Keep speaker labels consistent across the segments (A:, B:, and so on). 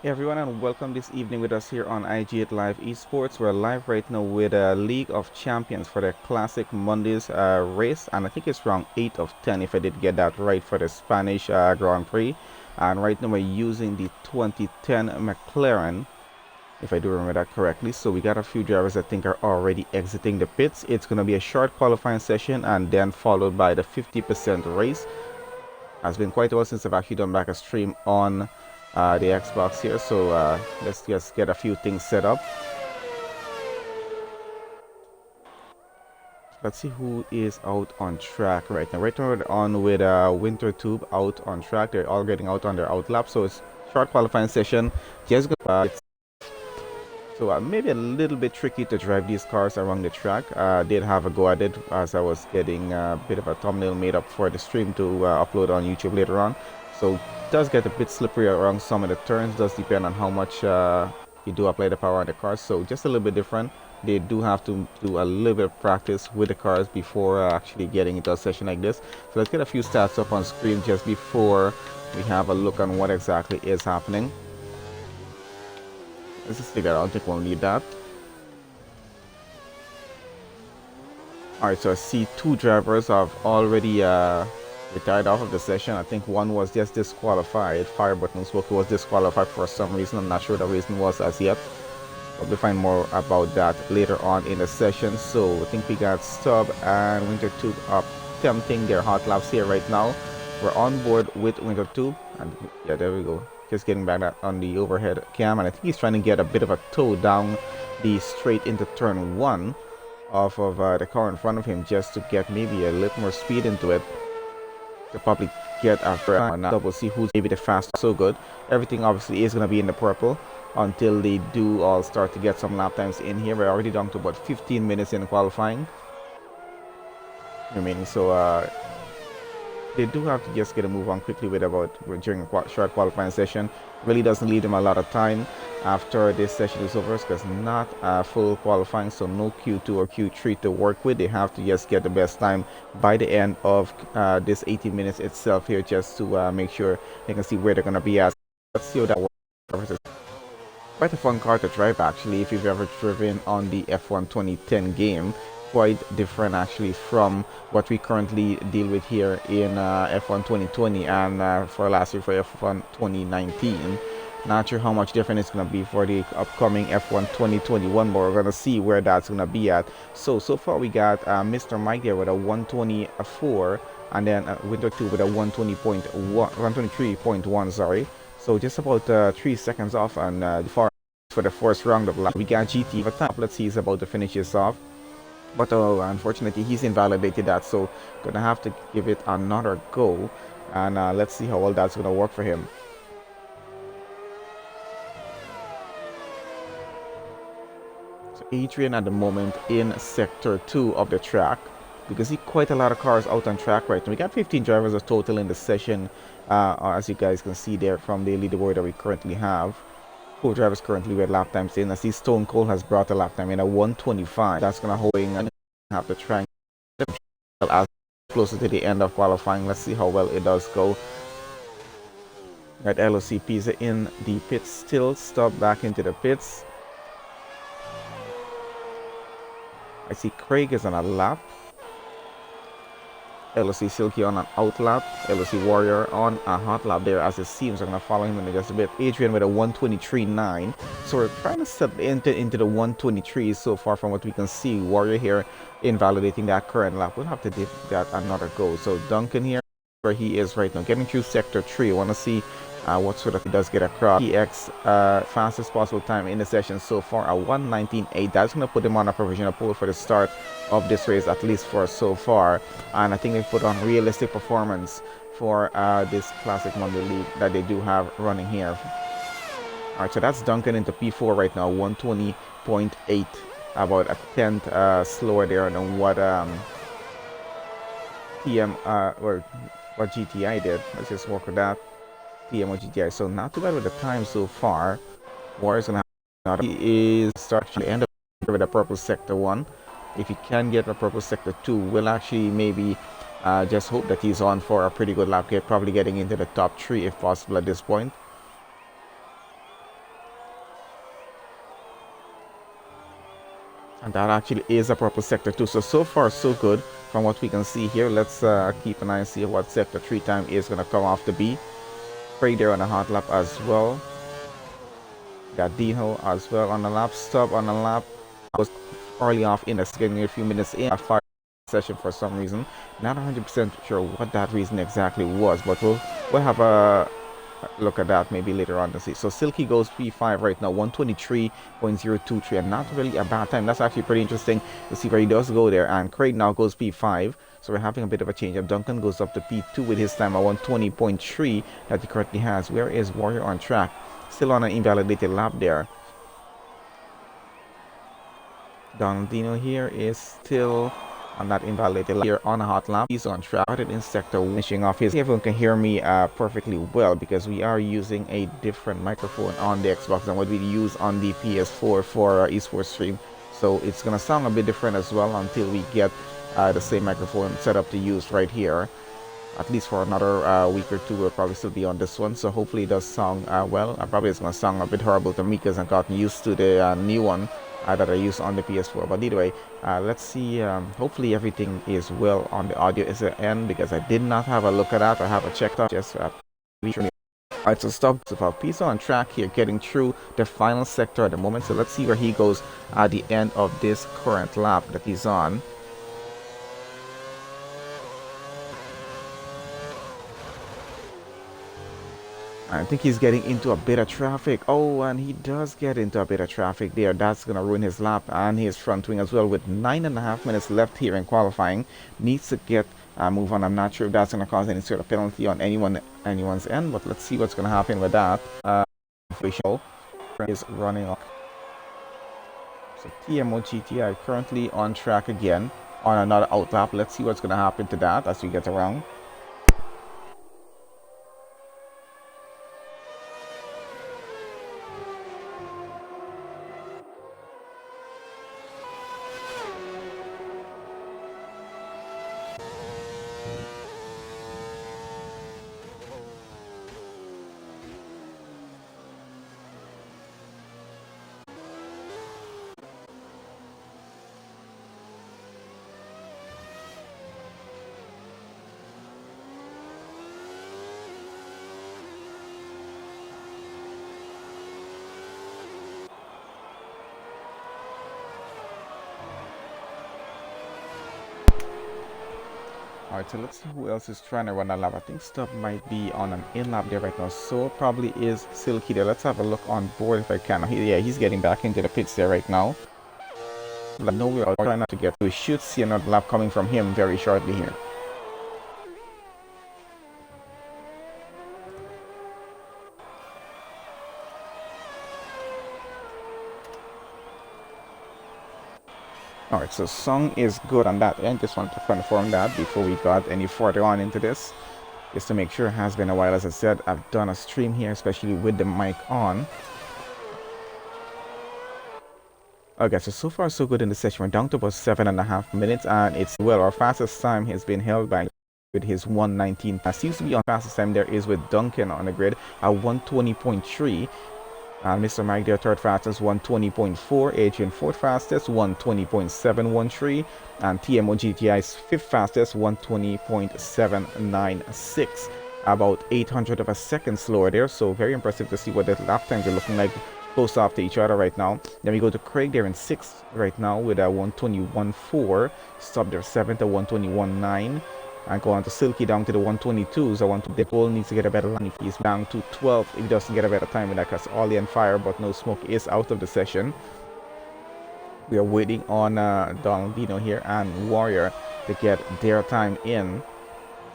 A: Hey everyone, and welcome this evening with us here on IG8 Live Esports. We're live right now with a League of Champions for the Classic Mondays race, and I think it's round 8 of 10 if I did get that right for the Spanish Grand Prix. And right now we're using the 2010 McLaren, if I do remember that correctly. So we got a few drivers I think are already exiting the pits. It's going to be a short qualifying session and then followed by the 50% race. It's been quite a while since I've actually done back a stream on the Xbox here, so let's just get a few things set up. Let's see who is out on track right now. Right now we're on with Winter Tube out on track. They're all getting out on their out lap, so it's short qualifying session. Just so maybe a little bit tricky to drive these cars around the track. Did have a go at it as I was getting a bit of a thumbnail made up for the stream to upload on YouTube later on. So it does get a bit slippery around some of the turns. Does depend on how much you do apply the power on the cars. So just a little bit different. They do have to do a little bit of practice with the cars before actually getting into a session like this. So let's get a few stats up on screen just before we have a look on what exactly is happening. Let's just figure out. I don't think we'll need that. Alright, so I see two drivers have already retired off of the session. I think one was just disqualified. Firebutton spoke was disqualified for some reason. I'm not sure the reason was as yet. But we'll find more about that later on in the session. So I think we got Stub and Winter Tube up attempting their hot laps here right now. We're on board with Winter Tube, and yeah, there we go. Just getting back on the overhead cam, and I think he's trying to get a bit of a toe down the straight into turn 1 off of the car in front of him, just to get maybe a little more speed into it to probably get after now. We'll see who's maybe the fastest. So good. Everything obviously is going to be in the purple until they do all start to get some lap times in here. We're already down to about 15 minutes in qualifying remaining, so they do have to just get a move on quickly with during a short qualifying session. Really doesn't leave them a lot of time after this session is over, because not full qualifying, so no Q2 or Q3 to work with. They have to just get the best time by the end of this 18 minutes itself here, just to make sure they can see where they're going to be at. Let's see how that works. Quite a fun car to drive actually, if you've ever driven on the F1 2010 game. Quite different actually from what we currently deal with here in F1 2020 and for last year for F1 2019. Not sure how much different it's going to be for the upcoming F1 2021, but we're going to see where that's going to be at. So far we got Mr. Mike there with a 124, and then Winter 2 with a 123.1, sorry. So just about 3 seconds off, and for the first round of lap. We got GT at top. Let's see, he's about to finish this off. But unfortunately, he's invalidated that, so gonna have to give it another go, and let's see how well that's gonna work for him. So Adrian at the moment in sector 2 of the track. You can see quite a lot of cars out on track right now. We got 15 drivers of total in the session, as you guys can see there from the leaderboard that we currently have. 4 drivers currently with lap times in. I see Stone Cold has brought a lap time in a 125. That's gonna hold and have to try as closer to the end of qualifying. Let's see how well it does go. Right, LOCP is in the pits still. Stop back into the pits. I see Craig is on a lap. LOC Silky on an out lap. LOC Warrior on a hot lap there, as it seems. I'm going to follow him in just a bit. Adrian with a 123.9. So we're trying to set into the 123 so far from what we can see. Warrior here invalidating that current lap. We'll have to give that another go. So Duncan here, where he is right now, getting through sector 3. I want to see what sort of he does get across. TX fastest possible time in the session so far, a 119.8. That's going to put him on a provisional pole for the start of this race, at least for so far. And I think they put on realistic performance for this Classic Monday League that they do have running here. Alright, so that's Duncan into P4 right now, 120.8, about a tenth slower there than what TM or what GTI did. Let's just work with that. TM or GTI, so not too bad with the time so far. Warrior's gonna have, he is starting to end up with a purple sector 1. If he can get a purple sector 2, we'll actually maybe just hope that he's on for a pretty good lap, probably getting into the top 3 if possible at this point. And that actually is a purple sector too. So far so good from what we can see here. Let's keep an eye and see what sector 3 time is going to come off to be. Craig there on a hot lap as well. Got Dino as well on the lap. Stop on the lap. I was early off in us, getting a few minutes in a fire session for some reason. Not 100% sure what that reason exactly was, but we'll have a look at that maybe later on to see. So Silky goes P5 right now, 123.023, and not really a bad time. That's actually pretty interesting to see where he does go there. And Craig now goes P5, so we're having a bit of a change up. Duncan goes up to P2 with his time at 120.3 that he currently has. Where is Warrior on track? Still on an invalidated lap there. Donaldino here is still on that invalidated lap here on a hot lap. He's on track in sector finishing off his. Everyone can hear me perfectly well because we are using a different microphone on the Xbox than what we use on the PS4 for esports stream. So it's gonna sound a bit different as well until we get the same microphone set up to use right here. At least for another week or two, we'll probably still be on this one. So hopefully it does sound well. Probably it's going to sound a bit horrible to me because I've gotten used to the new one that I use on the PS4. But either way, let's see. Hopefully everything is well on the audio is the end because I did not have a look at that. I have a checked out just Alright, so stop about Pizza on track here, getting through the final sector at the moment. So let's see where he goes at the end of this current lap that he's on. I think he's getting into a bit of traffic. Oh, and he does get into a bit of traffic there. That's going to ruin his lap and his front wing as well. With 9.5 minutes left here in qualifying, needs to get a move on. I'm not sure if that's going to cause any sort of penalty on anyone's end, but let's see what's going to happen with that. Official is running off. So TMO GTI currently on track again on another out lap. Let's see what's going to happen to that as we get around. Alright, so let's see who else is trying to run a lap. I think Stubb might be on an in lap there right now. So probably is Silky there. Let's have a look on board if I can. Yeah, he's getting back into the pits there right now. But no, we're trying not to get. We should see another lap coming from him very shortly here. Alright, so Song is good on that end. Just want to confirm that before we got any further on into this. Just to make sure. It has been a while. As I said, I've done a stream here, especially with the mic on. Okay, so far so good in the session. We're down to about 7.5 minutes, and it's well, our fastest time has been held by with his 119. Seems to be on fastest time there is with Duncan on the grid at 120.3. Mr. Mike there third fastest 120.4, Adrian fourth fastest 120.713, and TMO GTI's fifth fastest 120.796, about 800 of a second slower there. So very impressive to see what the lap times are looking like close after each other right now. Then we go to Craig there in sixth right now with a 121.4, Stop there seventh at 121.9. And go on to Silky down to the 122s. I want to the goal needs to get a better line. If he's down to 12, if he doesn't get a better time with that, because Ollie and Fire but no smoke is out of the session. We are waiting on Donaldino here and Warrior to get their time in.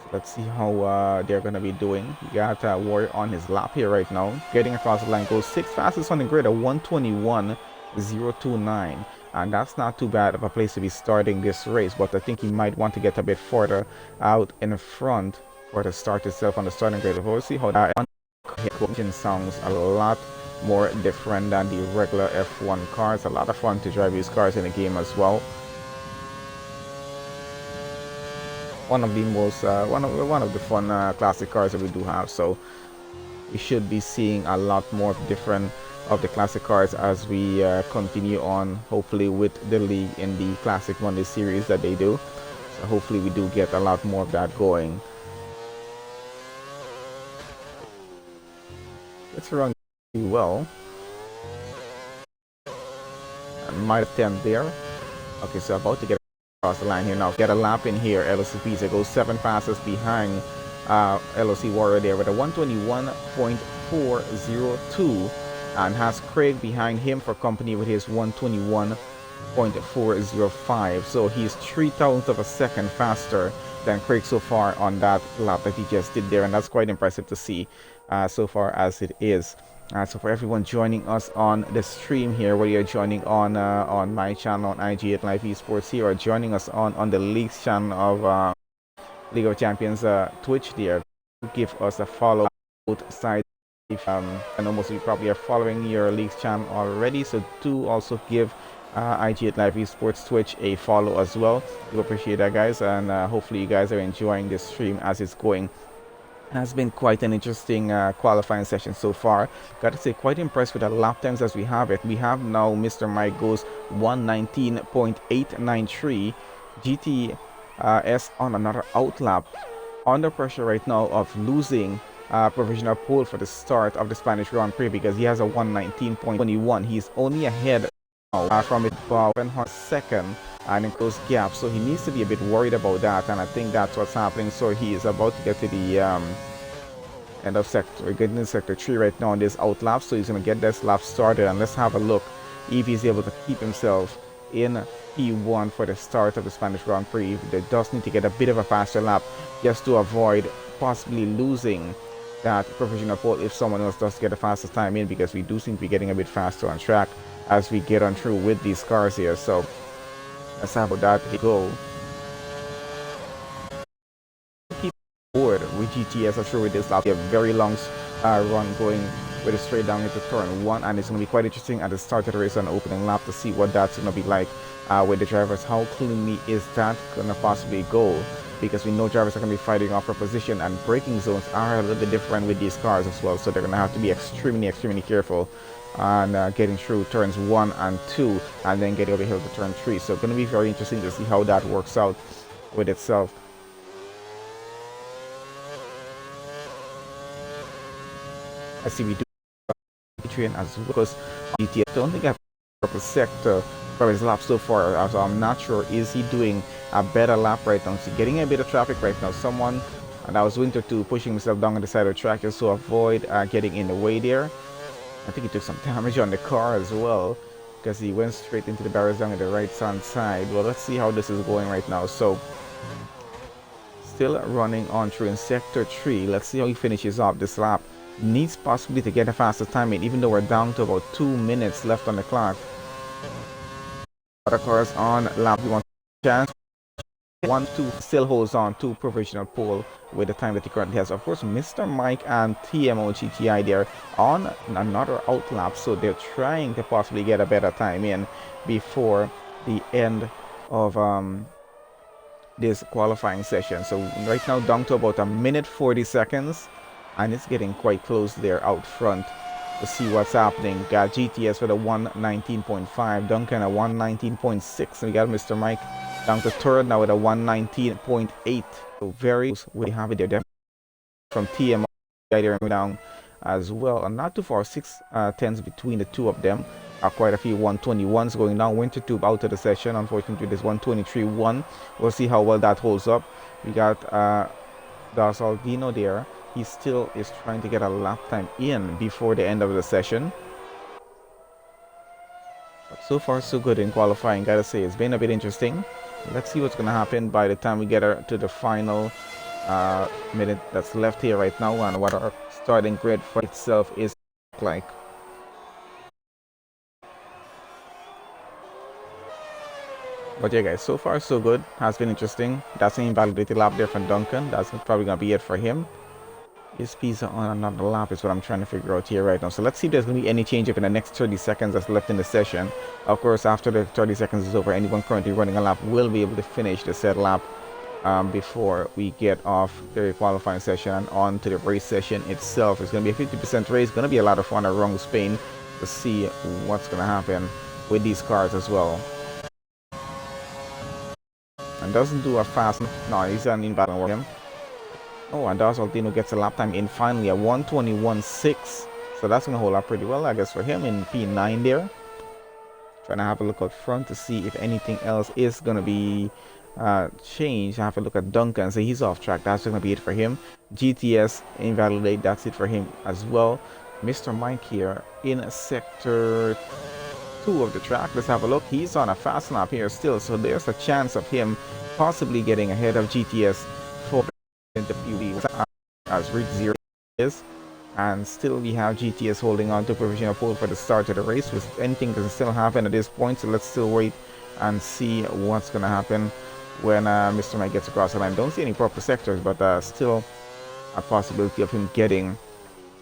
A: So let's see how they're going to be doing. We got Warrior on his lap here right now, getting across the line. Goes sixth fastest on the grid at 121.029. And that's not too bad of a place to be starting this race, but I think he might want to get a bit further out in the front for the start itself on the starting grid. We'll see how that engine sounds a lot more different than the regular F1 cars. A lot of fun to drive these cars in the game as well. One of the most one of the fun classic cars that we do have. So we should be seeing a lot more different of the classic cars as we continue on, hopefully, with the league in the Classic Monday series that they do. So hopefully we do get a lot more of that going. It's run well. Might attempt there. Okay, so about to get across the line here now. Get a lap in here. LOC Pizza goes 7 fastest behind LOC Warrior there with a 121.402, and has Craig behind him for company with his 121.405. So he's 3,000ths of a second faster than Craig so far on that lap that he just did there, and that's quite impressive to see so far as it is. So for everyone joining us on the stream here, whether you're joining on my channel on IG at Live Esports here, or joining us on the League's channel of League of Champions Twitch there, give us a follow both sides. If I know most of you probably are following your League's channel already, so do also give IG at Live Esports Twitch a follow as well. We appreciate that, guys, and hopefully you guys are enjoying this stream as it's going. It has been quite an interesting qualifying session so far. Got to say, quite impressed with the lap times as we have it. We have now Mr. Mike goes 119.893. GTS on another outlap, under pressure right now of losing provisional pole for the start of the Spanish Grand Prix because he has a 119.21. He's only ahead from it about 100 second and in close gap, so he needs to be a bit worried about that, and I think that's what's happening. So he is about to get to the end of sector, getting in sector 3 right now on this outlap, so he's going to get this lap started, and let's have a look if he's able to keep himself in P1 for the start of the Spanish Grand Prix. They does need to get a bit of a faster lap just to avoid possibly losing that provisional pole if someone else does get a faster time in, because we do seem to be getting a bit faster on track as we get on through with these cars here. So let's have that go. Keep forward with GTS. I'm sure with this lap, we have a very long run going with a straight down into turn 1, and it's going to be quite interesting at the start of the race on the opening lap to see what that's going to be like with the drivers. How cleanly is that going to possibly go? Because we know drivers are going to be fighting off for position, and braking zones are a little bit different with these cars as well, so they're going to have to be extremely careful on getting through turns 1 and 2 and then getting over here to turn 3. So going to be very interesting to see how that works out with itself. I see we do train as well, because I don't think I have a purple sector for his lap so far, so I'm not sure is he doing a better lap right now. So getting a bit of traffic right now, someone, and I was Winter 2 pushing himself down on the side of the track just to avoid getting in the way there. I think he took some damage on the car as well, because he went straight into the barriers down at the right hand side. Well, let's see how this is going right now. So still running on through in sector 3. Let's see how he finishes off this lap. Needs possibly to get a faster time in, even though we're down to about 2 minutes left on the clock. Other cars on lap 1 chance. 1-2 still holds on to provisional pole with the time that he currently has. Of course, Mr. Mike and TMO GTI there on another outlap, so they're trying to possibly get a better time in before the end of this qualifying session. So right now down to about 1:40, and it's getting quite close there out front to see what's happening. Got GTS with a 119.5, Duncan a 119.6, and we got Mr. Mike down to third now with a 119.8. So very close. We have it there from TMO down as well, and not too far, 6 tenths between the two of them. Quite a few 121s going down. Winter Tube out of the session, unfortunately. This 123.1. We'll see how well that holds up. We got Das Aldino there. He still is trying to get a lap time in before the end of the session. But so far so good in qualifying, gotta say. It's been a bit interesting. Let's see what's going to happen by the time we get to the final minute that's left here right now, and what our starting grid for itself is like. But yeah, guys, so far so good. Has been interesting. That's an invalidated lap there from Duncan. That's probably going to be it for him. Is Pizza on another lap is what I'm trying to figure out here right now. So let's see if there's going to be any change up in the next 30 seconds that's left in the session. Of course, after the 30 seconds is over, anyone currently running a lap will be able to finish the said lap before we get off the qualifying session and on to the race session itself. It's going to be a 50% race. Going to be a lot of fun around Spain. to see what's going to happen with these cars as well. And doesn't do a fast. No, he's an in battle with him. Oh, and Darcy Altino gets a lap time in finally at 1:21.6. So that's going to hold up pretty well, I guess, for him in P9 there. Trying to have a look out front to see if anything else is going to be changed. Have a look at Duncan. So he's off track. That's going to be it for him. GTS invalidate. That's it for him as well. Mr. Mike here in sector 2 of the track. Let's have a look. He's on a fast lap here still. So there's a chance of him possibly getting ahead of GTS for the PB as Rick Zero is. And still we have GTS holding on to provisional pole for the start of the race. With anything can still happen at this point, so let's still wait and see what's going to happen when Mr. Mike gets across the line. Don't see any proper sectors, but still a possibility of him getting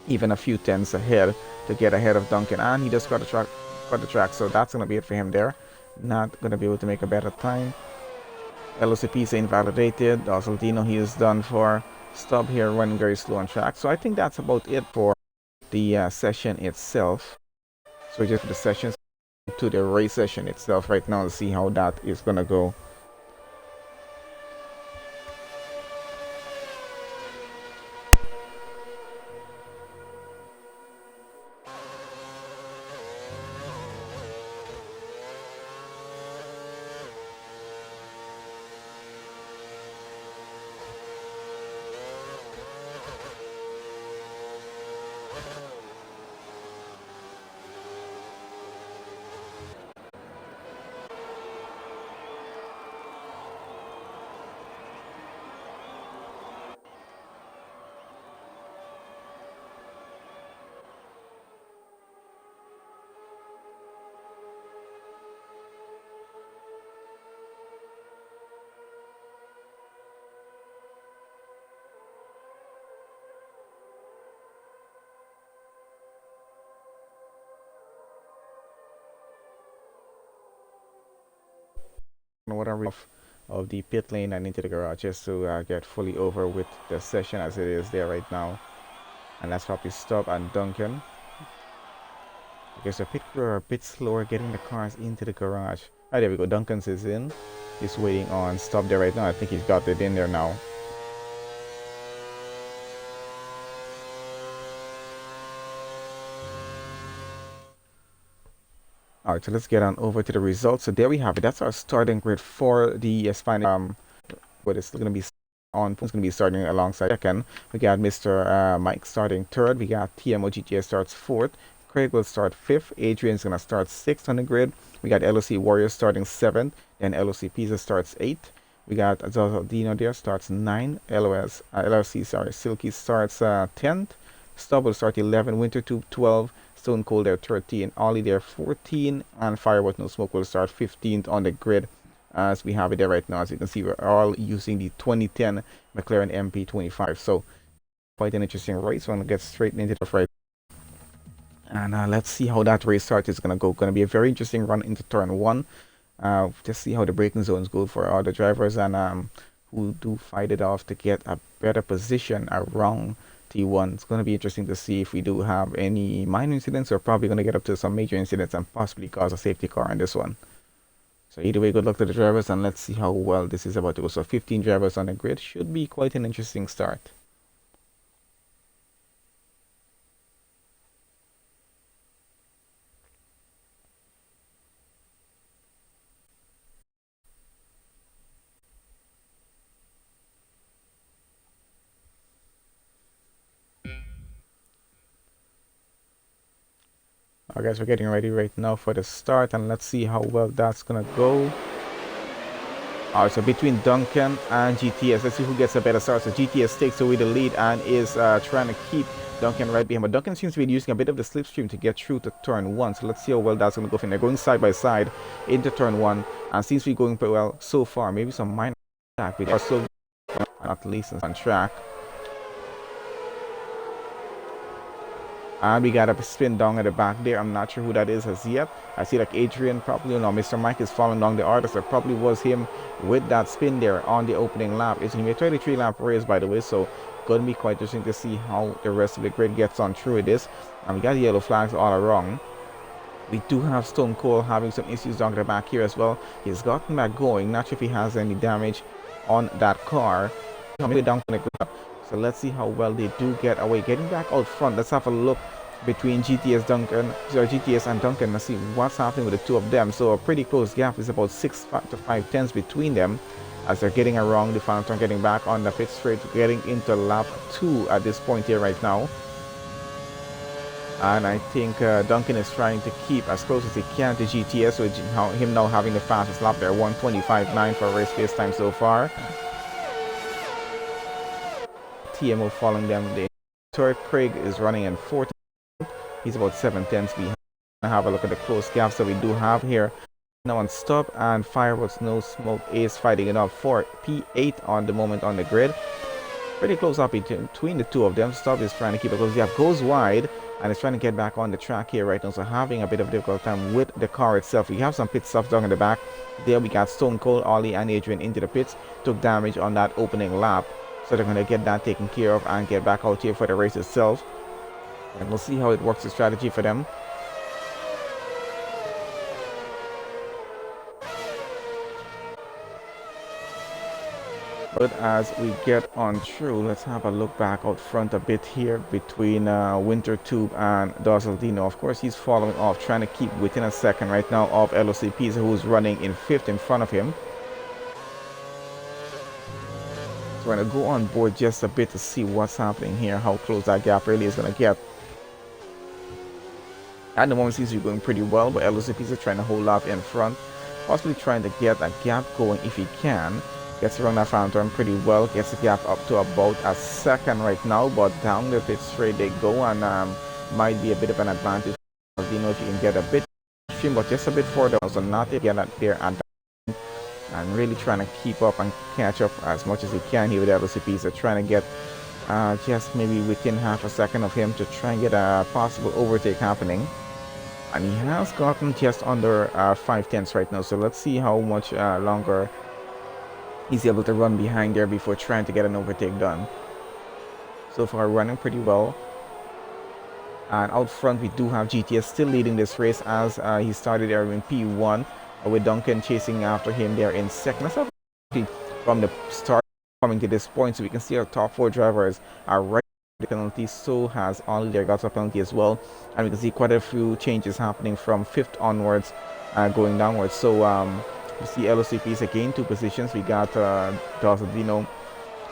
A: even a few tenths ahead to get ahead of Duncan. And he just got the track, so that's going to be it for him there. Not going to be able to make a better time. LOCP is invalidated. Altino, he is done for. Stop here, running very slow on track. So I think that's about it for the session itself. So just for the sessions to the race session itself right now to see how that is gonna go. Whatever of the pit lane and into the garage just to get fully over with the session as it is there right now. And let's probably stop and Duncan. Okay, so pit crew are a bit slower getting the cars into the garage. Ah, there we go. Duncan's is in. He's waiting on stop there right now. I think he's got it in there now. Alright, so let's get on over to the results. So there we have it. That's our starting grid for the Spanish. But it's going to be on. It's going to be starting alongside second. We got Mr. Mike starting third. We got TMO GTS starts fourth. Craig will start fifth. Adrian's going to start sixth on the grid. We got LOC Warriors starting seventh. Then LOC Pisa starts eighth. We got Zaldino there starts 9. Silky starts 10th. Stub will start 11. Wintertube 12. Stone Cold there 13. Ollie there 14. And Firewall No Smoke will start 15th on the grid as we have it there right now. As you can see, we're all using the 2010 McLaren MP25. So quite an interesting race. So I'm going to get straight into the right. And let's see how that race start is going to go. Going to be a very interesting run into turn 1. Just see how the braking zones go for all the drivers and who do fight it off to get a better position around T1. It's going to be interesting to see if we do have any minor incidents. We're probably going to get up to some major incidents and possibly cause a safety car in this one. So either way, good luck to the drivers and let's see how well this is about to go. So 15 drivers on the grid should be quite an interesting start. Alright guys, we're getting ready right now for the start and let's see how well that's gonna go. Alright, so between Duncan and GTS, let's see who gets a better start. So GTS takes away the lead and is trying to keep Duncan right behind. But Duncan seems to be using a bit of the slipstream to get through to turn 1. So let's see how well that's gonna go for him. They're going side by side into turn 1 and seems to be going pretty well so far. Maybe some minor attack, but are still not least on track. And we got a spin down at the back there. I'm not sure who that is as yet. I see like Adrian probably, no, Mr. Mike is following along the order. So it probably was him with that spin there on the opening lap. It's going to be a 23 lap race, by the way. So going to be quite interesting to see how the rest of the grid gets on through this. And we got yellow flags all around. We do have Stone Cold having some issues down the back here as well. He's gotten back going. Not sure if he has any damage on that car. Down so let's see how well they do get away. Getting back out front. Let's have a look between GTS and Duncan. Let's see what's happening with the two of them. So a pretty close gap is about 6 to 5 tenths between them as they're getting around the final turn, getting back on the pit straight, getting into lap 2 at this point here right now. And I think Duncan is trying to keep as close as he can to GTS, with him now having the fastest lap there, 1:25.9 for race pace time so far. TMO following them. The third Craig is running in 4th. He's about 7 tenths behind. Have a look at the close gaps that we do have here. Now on stop and Fireworks No Smoke is fighting it up for P8 on the moment on the grid. Pretty close up between the two of them. Stop is trying to keep it close. Yeah, goes wide and is trying to get back on the track here right now. So having a bit of a difficult time with the car itself. We have some pit stops down in the back. There we got Stone Cold, Ollie and Adrian into the pits. Took damage on that opening lap. So they're going to get that taken care of and get back out here for the race itself. And we'll see how it works, the strategy for them. But as we get on through, let's have a look back out front a bit here between Winter Tube and Dozaldino. Of course, he's following off, trying to keep within a second right now of LOC Pizza, who's running in 5th in front of him. So we're going to go on board just a bit to see what's happening here, how close that gap really is going to get. At the moment, seems to be going pretty well, but LOC Pizza trying to hold up in front, possibly trying to get a gap going if he can. Gets around that final turn pretty well, gets the gap up to about a second right now, but down the pit straight they go, and might be a bit of an advantage. You know, if you can get a bit stream, but just a bit further, so not to get that there and really trying to keep up and catch up as much as he can here with LCP. So trying to get just maybe within half a second of him to try and get a possible overtake happening. And he has gotten just under 5 tenths right now, so let's see how much longer he's able to run behind there before trying to get an overtake done. So far running pretty well. And out front we do have GTS still leading this race as he started there in P1 with Duncan chasing after him there in second. Let's have from the start coming to this point, so we can see our top 4 drivers are right the penalty. So has Ollie there got a penalty as well, and we can see quite a few changes happening from 5th onwards going downwards. So you see LOCPs again 2 positions. We got Dozaldino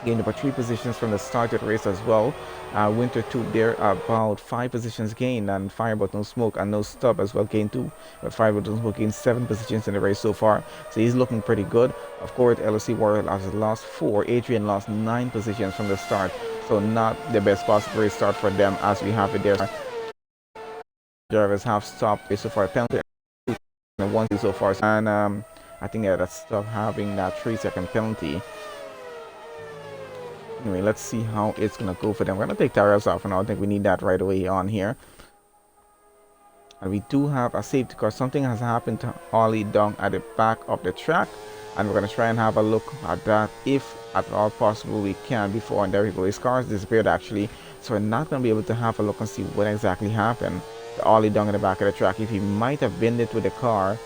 A: gained about 3 positions from the start of the race as well. Winter Tube there about 5 positions gained, and Firebolt No Smoke and No Stop as well gained 2. But Firebolt No Smoke gained 7 positions in the race so far, so he's looking pretty good. Of course, LOC Warrior has lost 4. Adrian lost 9 positions from the start, so not the best possible race start for them as we have it there. Drivers have stopped so far, penalty and 1 so far, and I think that's Stop having that 3-second penalty. Anyway, let's see how it's gonna go for them. We're gonna take tires off, and I don't think we need that right away on here. And we do have a safety car. Something has happened to Ollie down at the back of the track, and we're gonna try and have a look at that if at all possible we can before. And there we go, his car has disappeared actually, so we're not gonna be able to have a look and see what exactly happened to Ollie down at the back of the track. If he might have been it with the car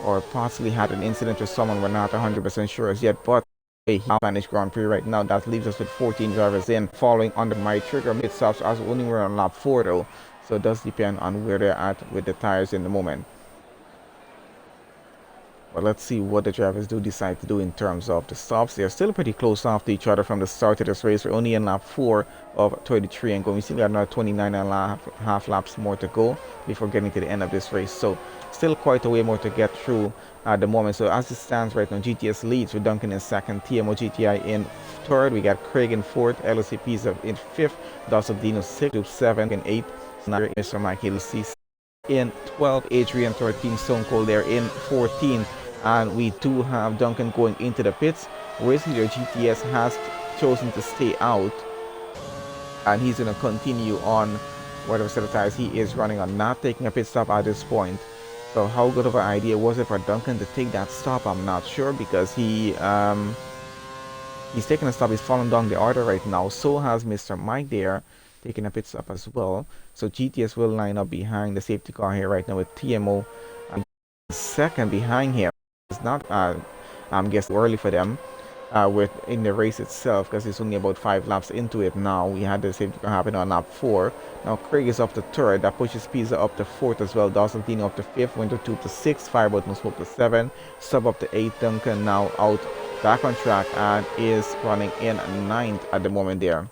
A: or possibly had an incident with someone, we're not 100% sure as yet, but he managed Grand Prix right now. That leaves us with 14 drivers in, following under my trigger pit stops as only we're on lap 4 though, so it does depend on where they're at with the tires in the moment. But let's see what the drivers do decide to do in terms of the stops. They're still pretty close off to each other from the start of this race. We're only in lap 4 of 33 and going. We still got another 29 and a half laps more to go before getting to the end of this race. So still quite a way more to get through at the moment. So as it stands right now, GTS leads with Duncan in 2nd, TMO GTI in 3rd. We got Craig in 4th, LOCPs in 5th, Dozaldino 6th, 7th, and 8th. Mr. Mikey C in 12th, Adrian 13, Stone Cold there in 14th. And we do have Duncan going into the pits. Race leader GTS has chosen to stay out, and he's going to continue on whatever set of tires he is running on, not taking a pit stop at this point. So how good of an idea was it for Duncan to take that stop? I'm not sure, because he's taking a stop. He's falling down the order right now. So has Mr. Mike there. taking a pit stop as well. So GTS will line up behind the safety car here right now with TMO second behind him. It's not, I'm guessing, early for them with in the race itself, because it's only about 5 laps into it now. We had the safety car happen on lap 4. Now Craig is up to third. That pushes Pisa up to fourth as well. Dawson Tino up to fifth. Winter Tube to sixth. Fireboat No Smoke to 7. Sub up to 8. Duncan now out back on track and is running in ninth at the moment there.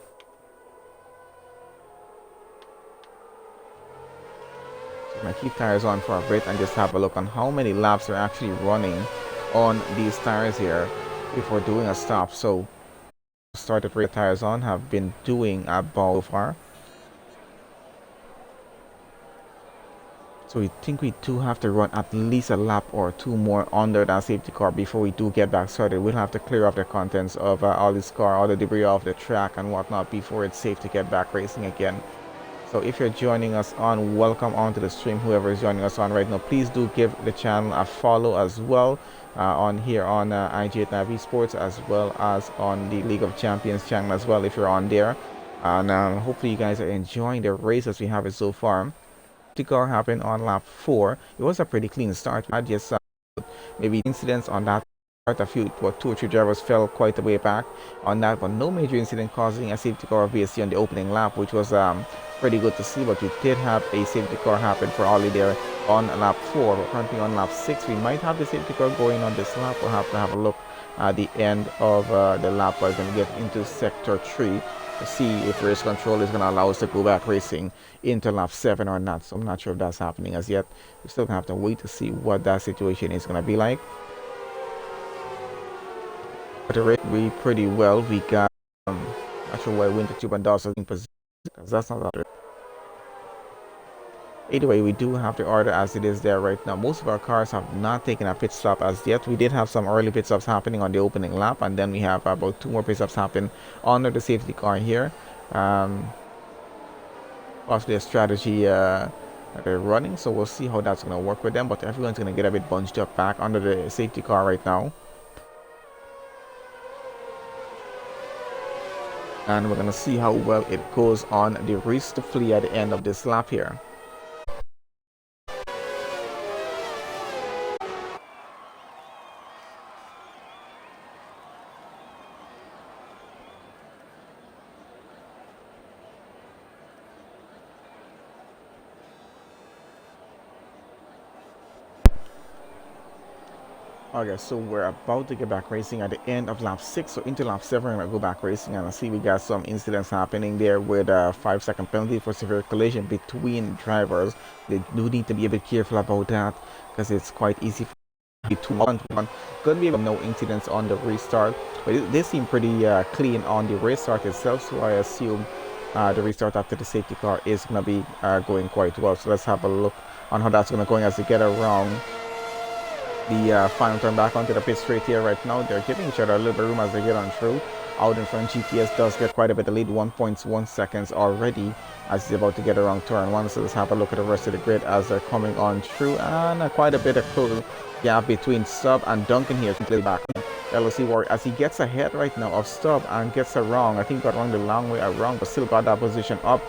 A: So I'm going to keep tires on for a bit and just have a look on how many laps are actually running on these tires here before doing a stop. So started the tires on, have been doing about so far. So we think we do have to run at least a lap or 2 more under that safety car before we do get back started. We'll have to clear off the contents of all this car, all the debris off the track and whatnot before it's safe to get back racing again. So if you're joining us on, welcome onto the stream. Whoever is joining us on right now, please do give the channel a follow as well on here on IG Navi Sports, as well as on the League of Champions channel as well if you're on there. And hopefully you guys are enjoying the race as we have it so far. The car happened on lap 4. It was a pretty clean start. We had just maybe incidents on that start. A few, 2 or 3 drivers fell quite a way back on that, but no major incident causing a safety car VSC on the opening lap, which was pretty good to see. But we did have a safety car happen for Ollie there on lap 4. We're currently on lap 6. We might have the safety car going on this lap. We'll have to have a look at the end of the lap. We're going to get into sector 3 to see if race control is going to allow us to go back racing into lap 7 or not. So I'm not sure if that's happening as yet. We still have to wait to see what that situation is going to be like. But the race we pretty well. We got not sure why Winter Tube and Dawson in position, because that's not that. Either way, we do have the order as it is there right now. Most of our cars have not taken a pit stop as yet. We did have some early pit stops happening on the opening lap, and then we have about 2 more pit stops happen under the safety car here. Possibly a strategy they're running, so we'll see how that's going to work with them. But everyone's going to get a bit bunched up back under the safety car right now. And we're going to see how well it goes on the race to flee at the end of this lap here. Okay, so we're about to get back racing at the end of lap 6. So into lap 7, we're going to go back racing, and I see we got some incidents happening there with a 5-second penalty for severe collision between drivers. They do need to be a bit careful about that, because it's quite easy for to 1-1. Going to be no incidents on the restart, but they seem pretty clean on the restart itself, so I assume the restart after the safety car is going to be going quite well. So let's have a look on how that's going to go as they get around the final turn back onto the pit straight here right now. They're giving each other a little bit of room as they get on through. Out in front, GTS does get quite a bit of lead, 1.1 seconds already as he's about to get around turn 1. So let's have a look at the rest of the grid as they're coming on through, and quite a bit of close gap between Stubb and Duncan here completely back. LOC Warrior as he gets ahead right now of Stubb and gets around. I think got around the long way around, but still got that position up.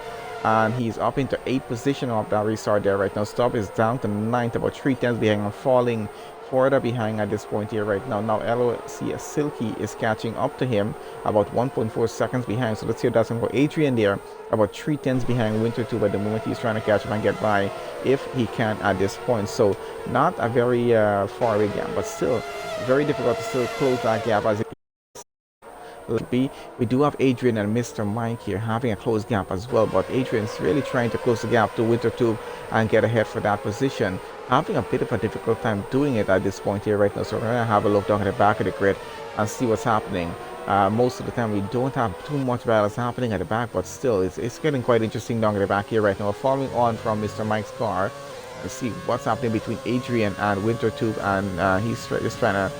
A: And he's up into 8th position of that restart there right now. Stubb is down to 9th, about 3/10 behind and falling further behind at this point here right now. Now LOC Silky is catching up to him, about 1.4 seconds behind. So let's see if that's going to go. Adrian there, about 3/10 behind Winter Tube at the moment. He's trying to catch him and get by if he can at this point. So not a very far away gap, but still very difficult to still close that gap as it be. We do have Adrian and Mr. Mike here having a close gap as well, but Adrian's really trying to close the gap to Winter Tube and get ahead for that position. Having a bit of a difficult time doing it at this point here right now, so we're going to have a look down at the back of the grid and see what's happening. Most of the time we don't have too much battles happening at the back, but still it's getting quite interesting down at the back here right now. We're following on from Mr. Mike's car and see what's happening between Adrian and Winter Tube, and he's just trying to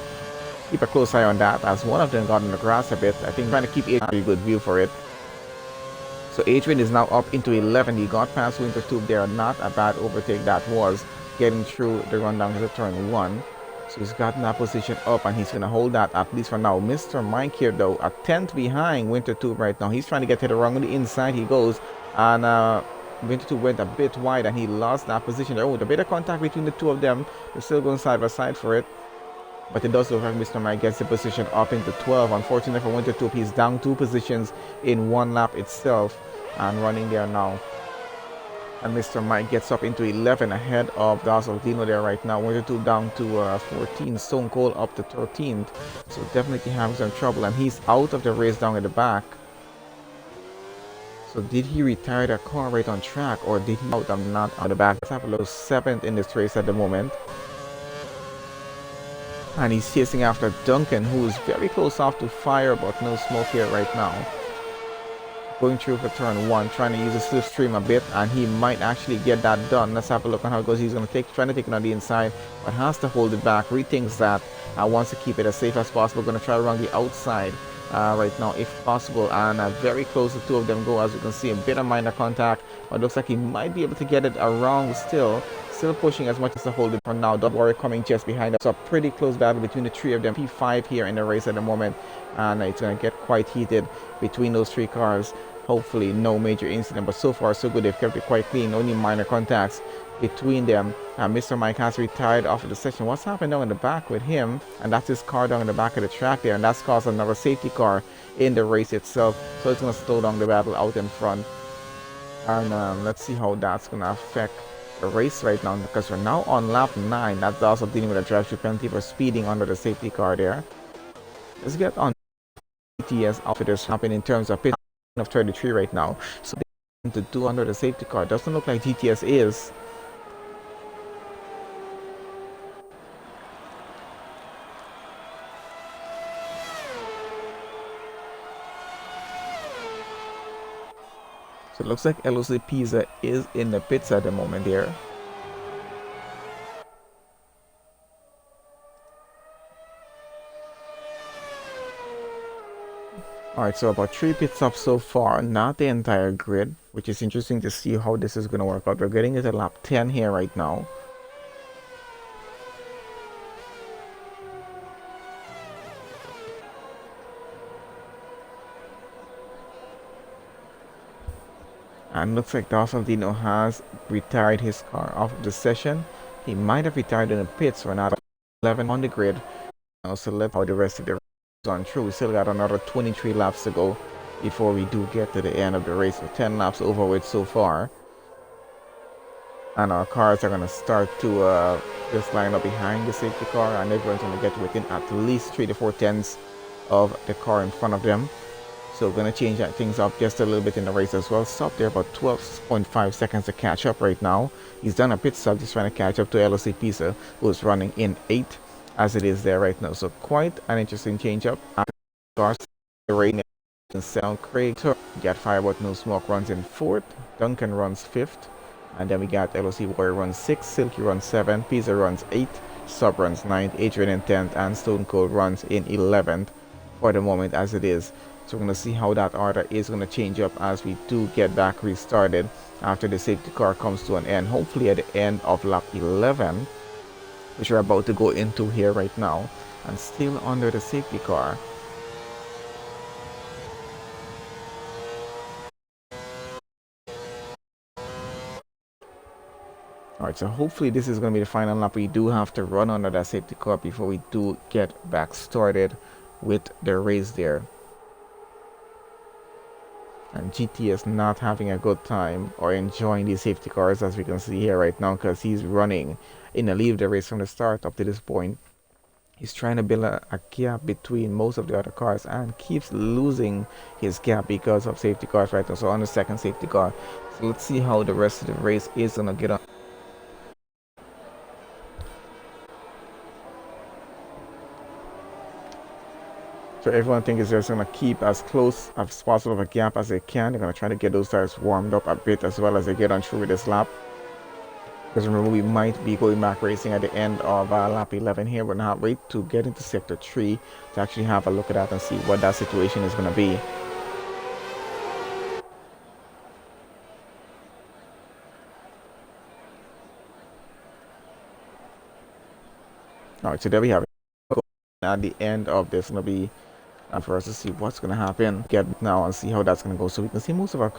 A: keep a close eye on that as one of them got in the grass a bit. I think trying to keep a good view for it. So Adrian is now up into 11. He got past Winter Tube there. Not a bad overtake that was, getting through the rundown to turn 1. So he's gotten that position up and he's going to hold that at least for now. Mr. Mike here though, a 10th behind Winter Tube right now. He's trying to get to the wrong on the inside. He goes And Winter 2 went a bit wide and he lost that position. Oh, the bit of contact between the two of them. They're still going side by side for it. But it does look like Mr. Mike gets the position up into 12. Unfortunately for Winter 2, he's down 2 positions in one lap itself and running there now. And Mr. Mike gets up into 11 ahead of Dazzle Dino there right now. Winter 2 down to 14. Stone Cold up to 13th. So definitely having some trouble. And he's out of the race down at the back. So did he retire the car right on track or did he out? I'm not on the back. Let's have a look. 7th in this race at the moment. And he's chasing after Duncan, who is very close off to fire, but no smoke here right now. Going through for turn 1, trying to use the slipstream a bit, and he might actually get that done. Let's have a look on how it goes. He's going to trying to take it on the inside, but has to hold it back. Rethinks that, wants to keep it as safe as possible. Going to try around the outside right now, if possible, and very close the two of them go. As you can see, a bit of minor contact, but looks like he might be able to get it around still. Still pushing as much as to hold it for now. Don't worry, coming just behind us. So a pretty close battle between the three of them. P5 here in the race at the moment, and it's going to get quite heated between those 3 cars. Hopefully no major incident, but so far so good. They've kept it quite clean. Only minor contacts between them. Mr. Mike has retired off of the session. What's happened down in the back with him? And that's his car down in the back of the track there, and that's caused another safety car in the race itself. So it's going to slow down the battle out in front. And let's see how that's going to affect the race right now, because we're now on lap 9. That's also dealing with a drive-through penalty for speeding under the safety car there. Let's get on GTS after this happen in terms of pit of 33 right now. So they to do under the safety car. Doesn't look like GTS is. So it looks like LOC Pisa is in the pits at the moment here. Alright, so about 3 pit stops so far, not the entire grid, which is interesting to see how this is going to work out. We're getting it at lap 10 here right now. And looks like Dazzle Dino has retired his car off of the session. He might have retired in the pits. We're not 11 on the grid. So let's see how the rest of the race is on through. We still got another 23 laps to go before we do get to the end of the race. So 10 laps over with so far. And our cars are going to start to just line up behind the safety car, and everyone's going to get within at least 3 to 4 tenths of the car in front of them. So we're going to change that things up just a little bit in the race as well. Stop there about 12.5 seconds to catch up right now. He's done a pit stop just trying to catch up to LOC Pisa, who's running in 8th as it is there right now. So quite an interesting change up. Cars rating and Sound Craig got Fire But No Smoke runs in 4th. Duncan runs 5th. And then we got LOC Warrior runs 6th. Silky runs 7th. Pisa runs 8th. Sub runs 9th. Adrian in 10th. And Stone Cold runs in 11th for the moment as it is. So we're going to see how that order is going to change up as we do get back restarted after the safety car comes to an end. Hopefully at the end of lap 11, which we're about to go into here right now, and still under the safety car. Alright, so hopefully this is going to be the final lap. We do have to run under that safety car before we do get back started with the race there. And GTS not having a good time or enjoying these safety cars, as we can see here right now, because he's running in the lead of the race from the start up to this point. He's trying to build a gap between most of the other cars and keeps losing his gap because of safety cars right now. So on the second safety car. So let's see how the rest of the race is going to get on. So everyone thinks they're going to keep as close as possible of a gap as they can. They're going to try to get those tires warmed up a bit as well as they get on through with this lap. Because remember, we might be going back racing at the end of lap 11 here. We're not wait to get into sector 3 to actually have a look at that and see what that situation is going to be. Alright, so there we have it. At the end of this, going to be for us to see what's going to happen. Get now and see how that's going to go. So we can see most of our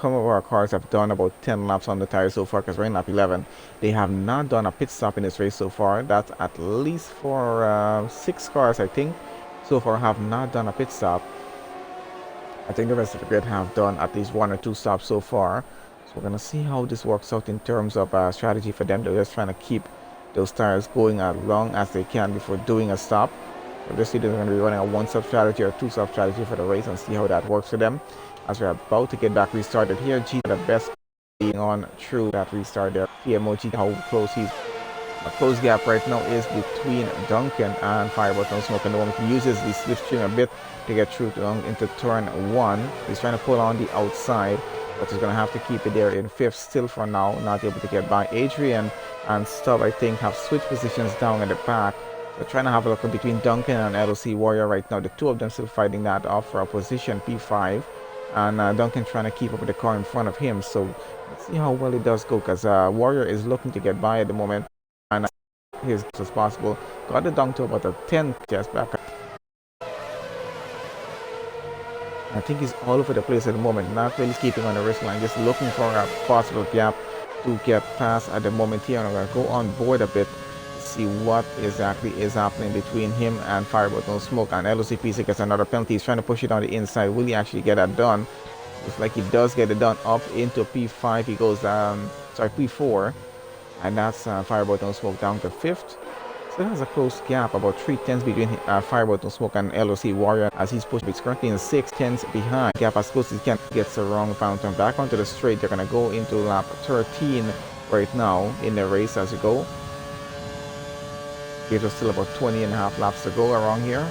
A: cars have done about 10 laps on the tires so far, because we're in lap 11. They have not done a pit stop in this race so far. That's at least for 6 cars, I think, so far have not done a pit stop. I think the rest of the grid have done at least 1 or 2 stops so far. So we're going to see how this works out in terms of strategy for them. They're just trying to keep those tires going as long as they can before doing a stop. Obviously, they're going to be running a 1-stop strategy or 2-stop strategy for the race, and see how that works for them. As we're about to get back restarted here, G the best being on through that restart there. TMO G, how close he's. A close gap right now is between Duncan and Firebolt No Smoke. And the moment he uses the slipstream a bit to get through into turn 1. He's trying to pull on the outside, but he's going to have to keep it there in 5th still for now. Not able to get by. Adrian and Stubb, I think, have switched positions down at the back. They're trying to have a look between Duncan and LOC Warrior right now. The two of them still fighting that off for a position P5. And Duncan trying to keep up with the car in front of him. So let's see how well it does go, because Warrior is looking to get by at the moment. And as close as possible. Got it down to about a 10 just back. I think he's all over the place at the moment. Not really keeping on the wrist line. Just looking for a possible gap to get past at the moment here. And I'm going to go on board a bit, see what exactly is happening between him and Firebolt No Smoke. And LOCPC gets another penalty. He's trying to push it on the inside. Will he actually get that done? Looks like he does get it done up into P5. He goes P4. And that's Firebolt No Smoke down to 5th. So there's a close gap, about 3 tenths between Firebolt No Smoke and LOC Warrior, as he's pushed. He's currently in 6 tenths behind. Gap as close as he can. Gets the wrong fountain. Back onto the straight. They're going to go into lap 13 right now in the race as we go. Gives us still about 20.5 laps to go around here.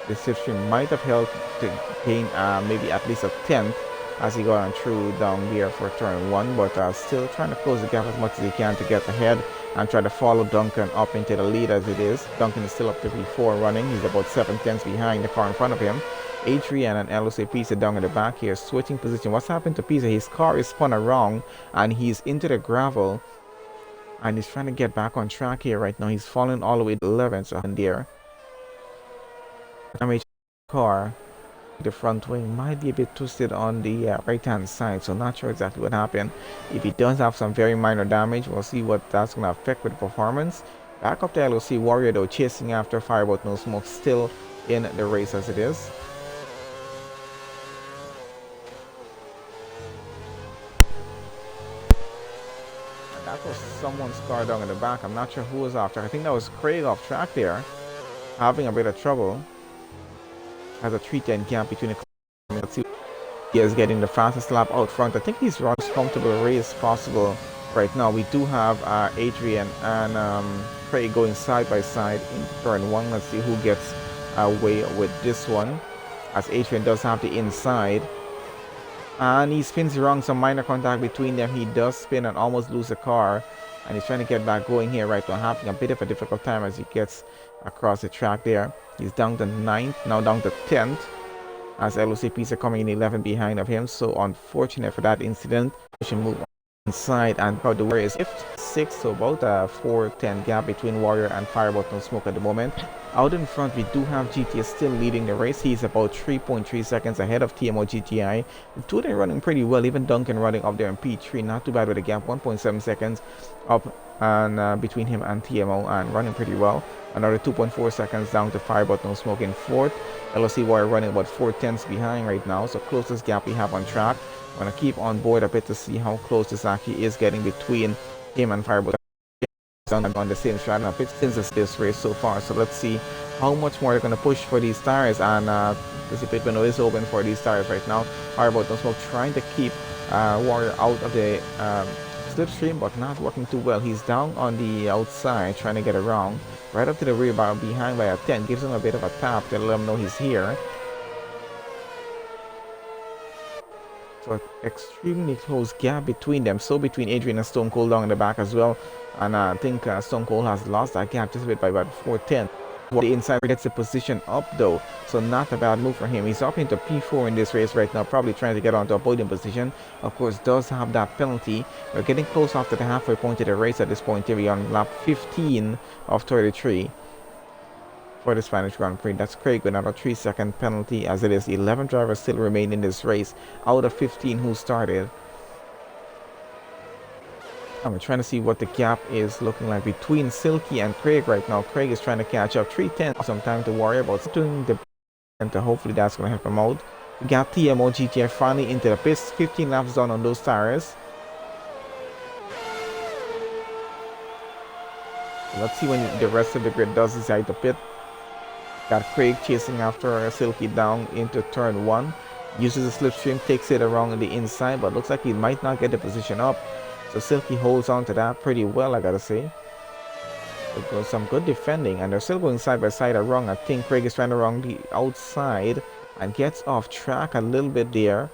A: The slipstream might have helped to gain maybe at least a tenth as he got on through down there for turn 1, but still trying to close the gap as much as he can to get ahead and try to follow Duncan up into the lead as it is. Duncan is still up to P4 running. He's about 7 tenths behind the car in front of him. Adrian and LOC Pisa down in the back here, switching position. What's happened to Pisa? His car is spun around and he's into the gravel, and he's trying to get back on track here right now. He's falling all the way to 11th in there. Damage car. The front wing might be a bit twisted on the right hand side, so not sure exactly what happened. If he does have some very minor damage, we'll see what that's going to affect with performance. Back up to LOC Warrior though, chasing after Firebolt No Smoke, still in the race as it is. And that was someone's car down in the back. I'm not sure who was after. I think that was Craig off track there, having a bit of trouble. Has a 310 gap between the cars. Let's see. He is getting the fastest lap out front. I think he's running as comfortable a race possible right now. We do have Adrian and Craig going side by side in turn 1. Let's see who gets away with this one, as Adrian does have the inside. And he spins wrong, some minor contact between them. He does spin and almost lose the car. And he's trying to get back going here right now, having a bit of a difficult time as he gets across the track there. He's down to 9th, now down to 10th, as LOC Pisa coming in 11 behind of him. So unfortunate for that incident. We should move inside, and the Warrior is 5th, 6th, so about a 4-10 gap between Warrior and Firebolt No Smoke at the moment. Out in front, we do have GTS still leading the race. He's about 3.3 seconds ahead of TMO GTI. The two of them running pretty well. Even Duncan running up there in P3, not too bad with a gap, 1.7 seconds up and between him and TMO, and running pretty well. Another 2.4 seconds down to Firebolt No Smoke in 4th. LOC Warrior running about 4 tenths behind right now, so closest gap we have on track. I'm going to keep on board a bit to see how close this actually is getting between him and Firebolt on the same strategy since this race so far. So let's see how much more they're going to push for these tires, and the pit window is open for these tires right now. Firebolt No Smoke trying to keep Warrior out of the slipstream, but not working too well. He's down on the outside trying to get around right up to the rear bar behind by a 10. Gives him a bit of a tap to let him know he's here. So extremely close gap between them. So between Adrian and Stone Cold down in the back as well. And I think Stone Cold has lost that gap just a bit by about 4 tenths. The inside gets the position up though, so not a bad move for him. He's up into P4 in this race right now, probably trying to get onto a podium position. Of course, does have that penalty. We're getting close after the halfway point of the race at this point here. We're on lap 15 of 33. for the Spanish Grand Prix. That's Craig with another 3-second penalty, as it is 11 drivers still remain in this race out of 15 who started. I'm trying to see what the gap is looking like between Silky and Craig right now. Craig is trying to catch up. 3:10. Some time to worry about doing the and hopefully that's going to help him out. We got TMO GTI finally into the pits. 15 laps down on those tires. Let's see when the rest of the grid does decide to pit. Got Craig chasing after Silky down into turn 1. Uses the slipstream, takes it around the inside, but looks like he might not get the position up. So Silky holds on to that pretty well, I gotta say. It goes some good defending, and they're still going side by side around. I think Craig is trying to run the outside and gets off track a little bit there.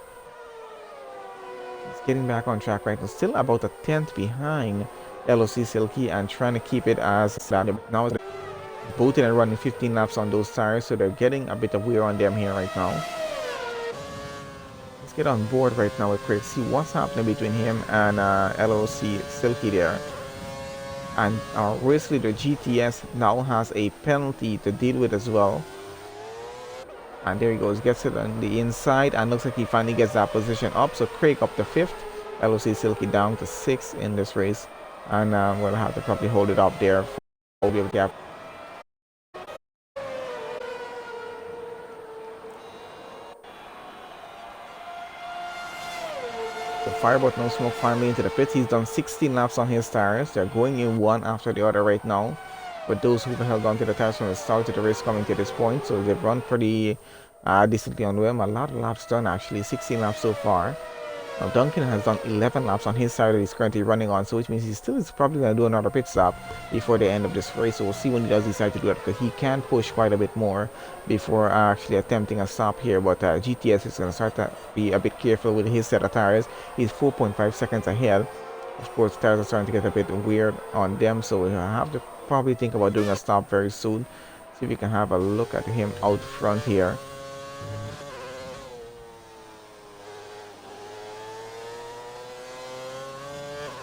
A: He's getting back on track right now. Still about a 10th behind LOC Silky and trying to keep it as now both and running 15 laps on those tires, so they're getting a bit of wear on them here right now. Let's get on board right now with Craig, see what's happening between him and LOC Silky there. And our race leader GTS now has a penalty to deal with as well. And there he goes, gets it on the inside, and looks like he finally gets that position up. So Craig up to 5th, LOC Silky down to 6th in this race. And we'll have to probably hold it up there for the gap. So Fireboat No Smoke finally into the pits. He's done 16 laps on his tires. They're going in one after the other right now. But those who held on to the tires from the start of the race coming to this point. So they've run pretty decently on them. A lot of laps done actually. 16 laps so far. Now Duncan has done 11 laps on his side that he's currently running on, so which means he still is probably going to do another pit stop before the end of this race. So we'll see when he does decide to do that, because he can push quite a bit more before actually attempting a stop here. But GTS is going to start to be a bit careful with his set of tires. He's 4.5 seconds ahead. Of course, tires are starting to get a bit weird on them, so we'll have to probably think about doing a stop very soon. See if we can have a look at him out front here.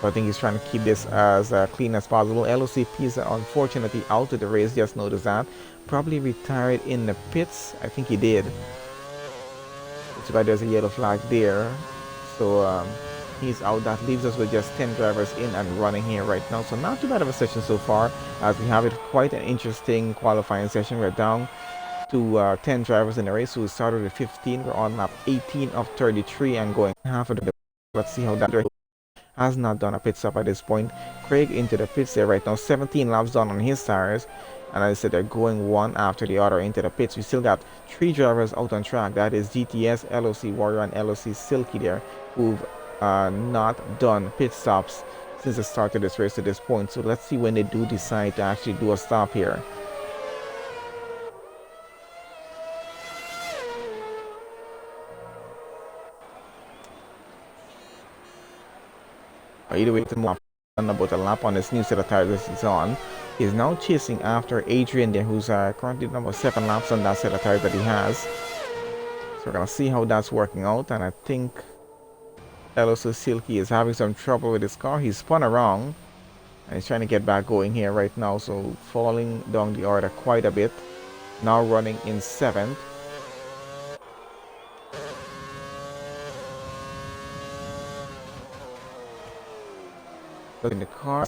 A: I think he's trying to keep this as clean as possible. LOCP is unfortunately out of the race, just noticed that. Probably retired in the pits. I think he did. That's why there's a yellow flag there. So he's out. That leaves us with just 10 drivers in and running here right now. So not too bad of a session so far, as we have it quite an interesting qualifying session. We're down to 10 drivers in the race. So we started with 15. We're on lap 18 of 33 and going half of the. Let's see how that has not done a pit stop at this point. Craig into the pits there right now, 17 laps done on his tires, and as I said, they're going one after the other into the pits. We still got 3 drivers out on track. That is GTS, LOC Warrior, and LOC Silky there, who've not done pit stops since the start of this race to this point. So let's see when they do decide to actually do a stop here. Either way, about a lap on this new set of tires that he's on. He's now chasing after Adrian there, who's currently number 7 laps on that set of tires that he has. So we're gonna see how that's working out, and I think LOC Silky is having some trouble with his car. He's spun around and he's trying to get back going here right now, so falling down the order quite a bit. Now running in 7th. In the car,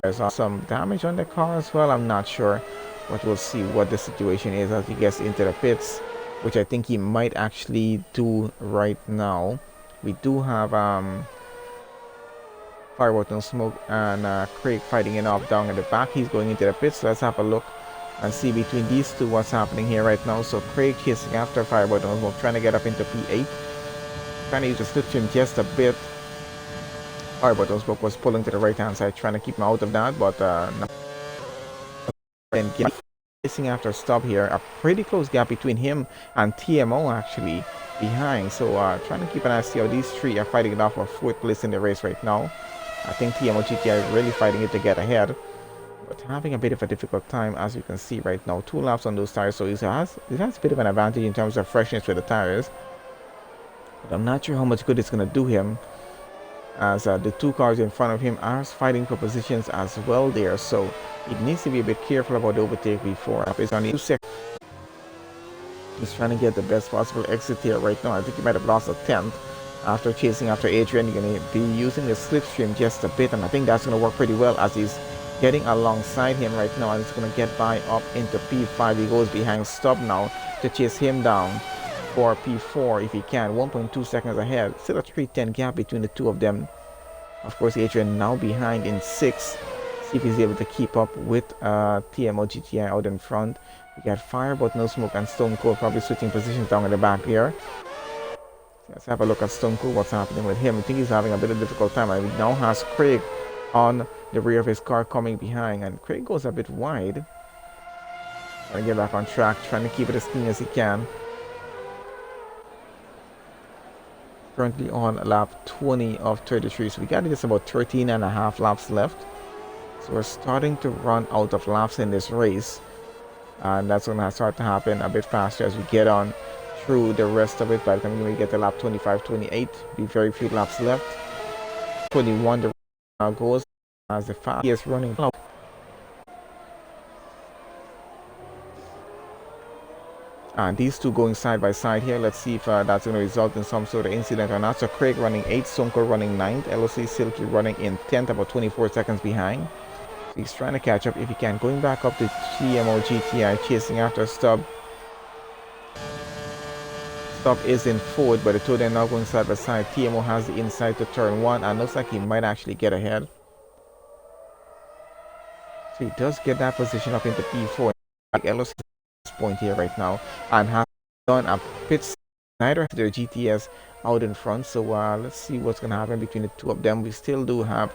A: there's some damage on the car as well. I'm not sure, but we'll see what the situation is as he gets into the pits, which I think he might actually do right now. We do have Fireboat No Smoke and Craig fighting it off down at the back. He's going into the pits, so let's have a look and see between these two what's happening here right now. So Craig chasing after Fireboat No Smoke, trying to get up into P8, trying to use the slipstream just a bit. Fireboat No Smoke was pulling to the right hand side, trying to keep him out of that, but and chasing after a stop here. A pretty close gap between him and TMO actually behind. So trying to keep an eye to see how these 3 are fighting it off for 4th place in the race right now. I think TMO GTI is really fighting it to get ahead, but having a bit of a difficult time, as you can see right now. 2 laps on those tires, so it has a bit of an advantage in terms of freshness with the tires, but I'm not sure how much good it's going to do him, as the 2 cars in front of him are fighting for positions as well there. So He needs to be a bit careful about the overtake before. It's only 2 seconds. He's trying to get the best possible exit here right now. I think he might have lost a tenth after chasing after Adrian. You're going to be using the slipstream just a bit, and I think that's going to work pretty well as he's getting alongside him right now, and he's going to get by up into P5. He goes behind Stubb now to chase him down for P4 if he can. 1.2 seconds ahead. Still a 3:10 gap between the two of them. Of course, Adrian now behind in 6th. See if he's able to keep up with TMO GTI out in front. We got Fire but no Smoke and Stone Cold probably switching positions down in the back here. Let's have a look at Stone Cold, what's happening with him. I think he's having a bit of a difficult time. He now has Craig on the rear of his car coming behind, and Craig goes a bit wide. Trying to get back on track, trying to keep it as clean as he can. Currently on lap 20 of 33, so we got just about 13 and a half laps left. So we're starting to run out of laps in this race, and that's going to start to happen a bit faster as we get on through the rest of it. By the time we get to lap 25, 28, be very few laps left. 21 the now goes as the fastest running lap. And these two going side by side here. Let's see if that's going to result in some sort of incident or not. So Craig running 8th, Sonko running 9th, LOC Silky running in 10th, about 24 seconds behind. So he's trying to catch up if he can. Going back up to TMO GTI, chasing after Stubb. Stubb is in 4th, but the two are now going side by side. TMO has the inside to turn 1, and looks like he might actually get ahead. So he does get that position up into P4. Like LOC point here right now, and has done a pit. Neither has their GTS out in front, so let's see what's going to happen between the two of them. We still do have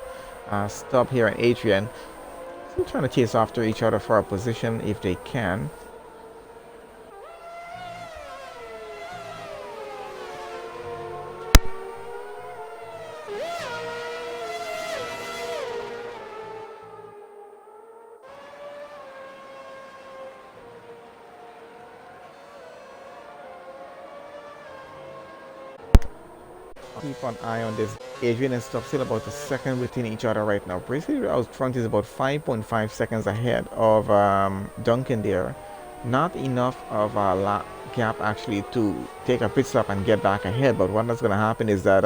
A: Stubb here and Adrian still trying to chase after each other for a position if they can. Keep an eye on this. Adrian and Stubb still about a second within each other right now. Basically, out front is about 5.5 seconds ahead of Duncan there. Not enough of a gap actually to take a pit stop and get back ahead. But what that's going to happen is that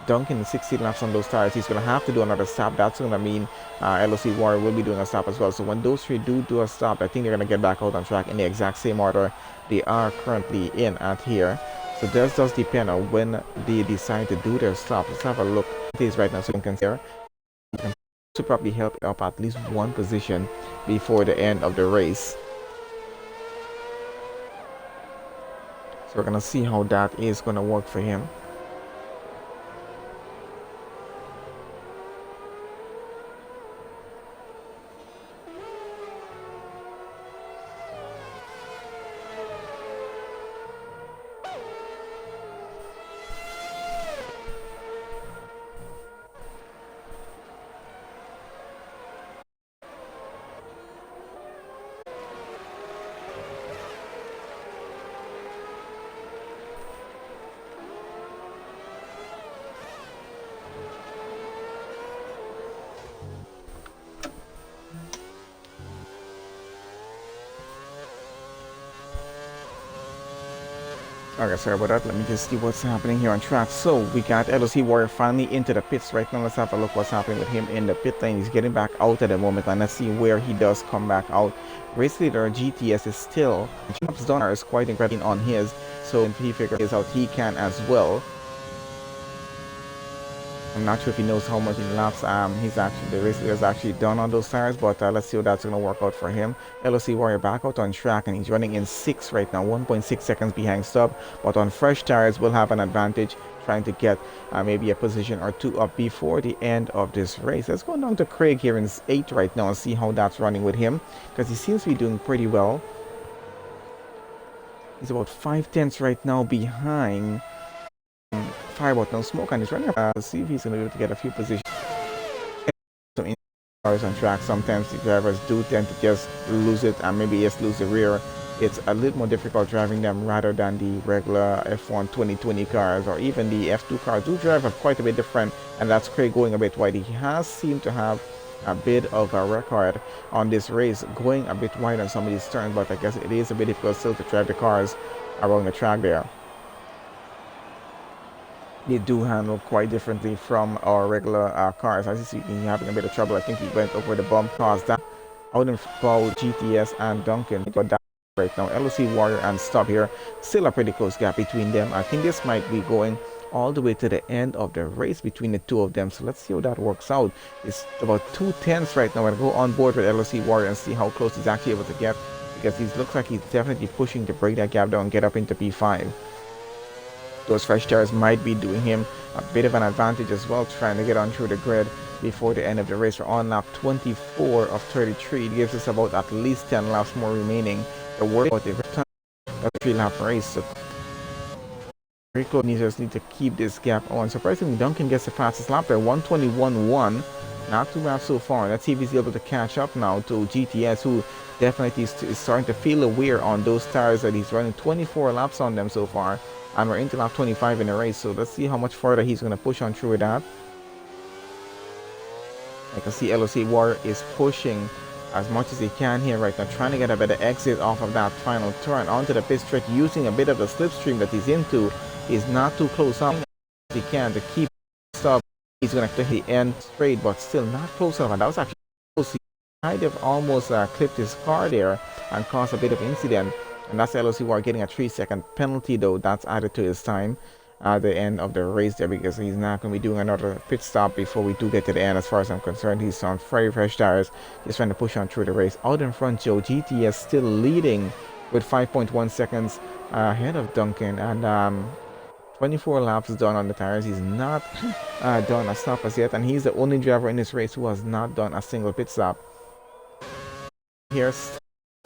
A: Duncan 60 laps on those tires. He's going to have to do another stop. That's going to mean LOC Warrior will be doing a stop as well. So when those three do a stop, I think they're going to get back out on track in the exact same order they are currently in at here. So this does depend on when they decide to do their stop. Let's have a look at this right now so you can see here. You can to probably help up at least one position before the end of the race. So we're gonna see how that is gonna work for him. Okay, sorry about that. Let me just see what's happening here on track. So we got LOC Warrior finally into the pits right now. Let's have a look what's happening with him in the pit lane. He's getting back out at the moment, and let's see where he does come back out. Race leader GTS is still. James Donner is quite incredible on his, so if he figures out he can as well. I'm not sure if he knows how much in laps the race leader has actually done on those tires, but let's see how that's going to work out for him. LOC Warrior back out on track, and he's running in 6th right now, 1.6 seconds behind Stubb, but on fresh tires will have an advantage trying to get maybe a position or two up before the end of this race. Let's go down to Craig here in 8th right now and see how that's running with him, because he seems to be doing pretty well. He's about 5/10 right now behind Fire but no Smoke, and he's running let's see if he's going to be able to get a few positions. Some cars on track, sometimes the drivers do tend to just lose it and maybe just lose the rear. It's a little more difficult driving them rather than the regular F1 2020 cars, or even the F2 cars do drive quite a bit different, and that's Craig going a bit wide. He has seemed to have a bit of a record on this race, going a bit wide on some of these turns, but I guess it is a bit difficult still to drive the cars around the track there. They do handle quite differently from our regular cars. As you see, he's having a bit of trouble. I think he went over the bump, caused that. Out in both GTS and Duncan, but that right now LOC Warrior and Stop here, still a pretty close gap between them. I think this might be going all the way to the end of the race between the two of them, so let's see how that works out. It's about 2/10 right now. I'll go on board with LOC Warrior and see how close he's actually able to get, because he looks like he's definitely pushing to break that gap down and get up into P5. Those fresh tires might be doing him a bit of an advantage as well, trying to get on through the grid before the end of the race. We're on lap 24 of 33. It gives us about at least 10 laps more remaining to work out a 3-lap race. So Rico just need to keep this gap on. Surprisingly, Duncan gets the fastest lap there, 121.1. Not too bad so far. Let's see if he's able to catch up now to GTS, who definitely is starting to feel the wear on those tires that he's running 24 laps on them so far. And we're into lap 25 in the race, so let's see how much further he's going to push on through with that. I can see LOC Warrior is pushing as much as he can here right now, trying to get a better exit off of that final turn onto the pit straight, using a bit of the slipstream that he's into. He's not too close up as he can to keep stop. He's going to the end straight, but still not close enough. And that was actually close. He might have almost clipped his car there and caused a bit of incident. And that's LOC Warrior getting a 3-second penalty, though. That's added to his time at the end of the race there, because he's not going to be doing another pit stop before we do get to the end. As far as I'm concerned, he's on very fresh tires, just trying to push on through the race. Out in front, Joe GTS still leading with 5.1 seconds ahead of Duncan, and 24 laps done on the tires. He's not done a stop as yet, and he's the only driver in this race who has not done a single pit stop. Here's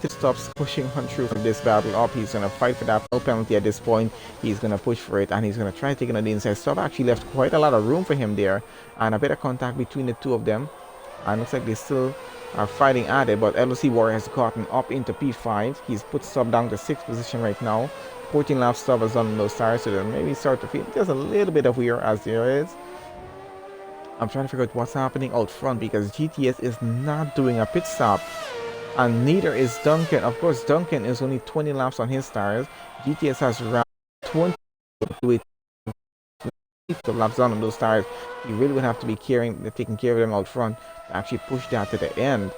A: stops pushing on through for this battle up. He's going to fight for that penalty at this point. He's going to push for it, and he's going to try taking on the inside. Stop actually left quite a lot of room for him there, and a bit of contact between the two of them. And looks like they still are fighting at it, but LOC Warrior has gotten up into P5. He's put Stop down to 6th position right now. 14 laps Stop has done on those tires, so they'll maybe start to feel there's a little bit of wear as there is. I'm trying to figure out what's happening out front, because GTS is not doing a pit stop, and neither is Duncan. Of course, Duncan is only 20 laps on his tires. GTS has around 20 with laps on those tires. You really would have to be taking care of them out front to actually push that to the end.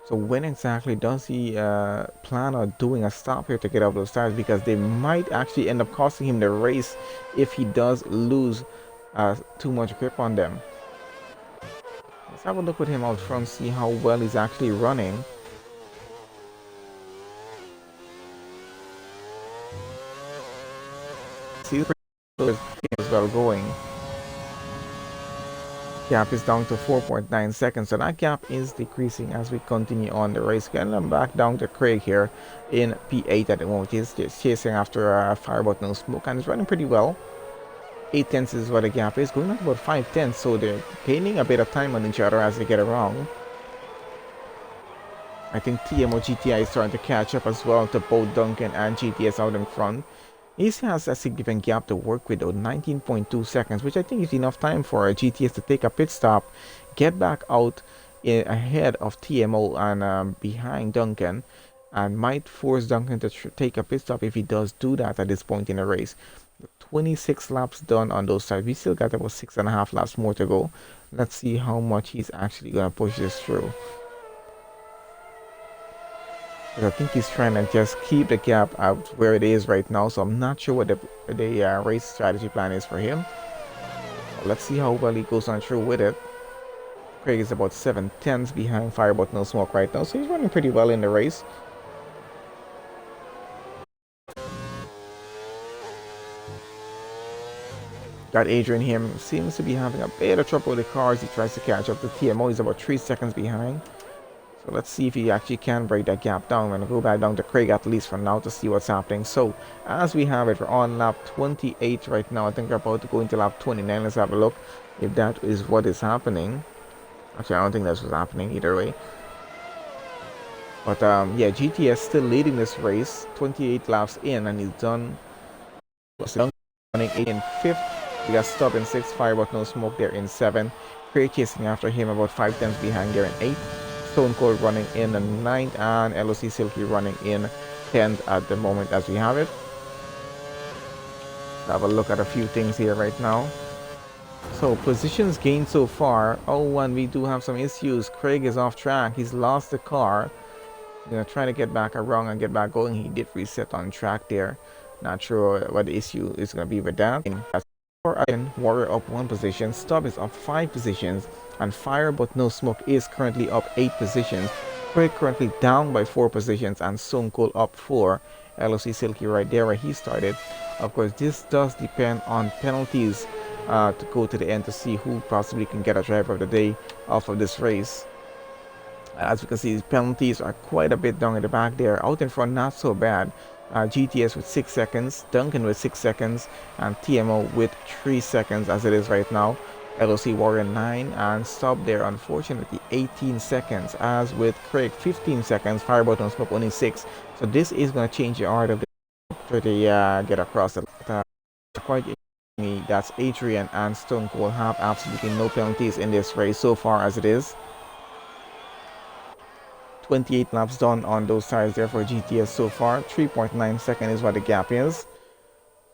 A: So when exactly does he plan on doing a stop here to get off those tires? Because they might actually end up costing him the race if he does lose too much grip on them. Let's have a look with him out front, see how well he's actually running. See as well going. Gap is down to 4.9 seconds, so that gap is decreasing as we continue on the race. Getting them back down to Craig here in P8 at the moment. He's just chasing after Firebolt No Smoke, and he's running pretty well. 8/10 is what the gap is, going on about 5/10, so they're gaining a bit of time on each other as they get around. I think TMO GTI is starting to catch up as well to both Duncan and GTS out in front. He has a significant gap to work with, though, 19.2 seconds, which I think is enough time for a GTS to take a pit stop, get back out ahead of TMO and behind Duncan, and might force Duncan to take a pit stop if he does do that at this point in the race. 26 laps done on those sides. We still got about 6.5 laps more to go. Let's see how much he's actually going to push this through. I think he's trying to just keep the gap out where it is right now, so I'm not sure what the race strategy plan is for him. Let's see how well he goes on through with it. Craig is about 7/10 behind Firebolt No Smoke right now, so he's running pretty well in the race. Got Adrian here, seems to be having a bit of trouble with the cars. He tries to catch up to TMO. He's about 3 seconds behind. So let's see if he actually can break that gap down. I'm going to go back down to Craig at least for now to see what's happening. So as we have it, we're on lap 28 right now. I think we're about to go into lap 29. Let's have a look if that is what is happening. Actually, I don't think that's what's happening either way. But yeah, GTS still leading this race, 28 laps in, and he's done running in 5th He got stopped in 6th, Fire But No Smoke there in 7th. Craig chasing after him about 5 tenths behind there in 8th. Stone Cold running in the 9th, and LOC Silky running in 10th at the moment as we have it. Have a look at a few things here right now. So positions gained so far. Oh, and we do have some issues. Craig is off track. He's lost the car. Gonna try to get back around and get back going. He did reset on track there. Not sure what the issue is gonna be with that. Warrior up 1 position. Stubb is up 5 positions, and Fire But No Smoke is currently up 8 positions. Craig currently down by 4 positions, and Stone Cold up 4. LOC Silky right there where he started. Of course, this does depend on penalties to go to the end to see who possibly can get a driver of the day off of this race. As we can see, these penalties are quite a bit down at the back there. Out in front, not so bad. GTS with 6 seconds, Duncan with 6 seconds, and TMO with 3 seconds as it is right now. LOC Warrior 9, and Stop there, unfortunately, 18 seconds. As with Craig, 15 seconds. Fire But No Smoke only 6. So this is going to change the art of the get across the quite. That's Adrian and Stone Cold have absolutely no penalties in this race so far as it is. 28 laps done on those tires there for GTS so far. 3.9 seconds is what the gap is.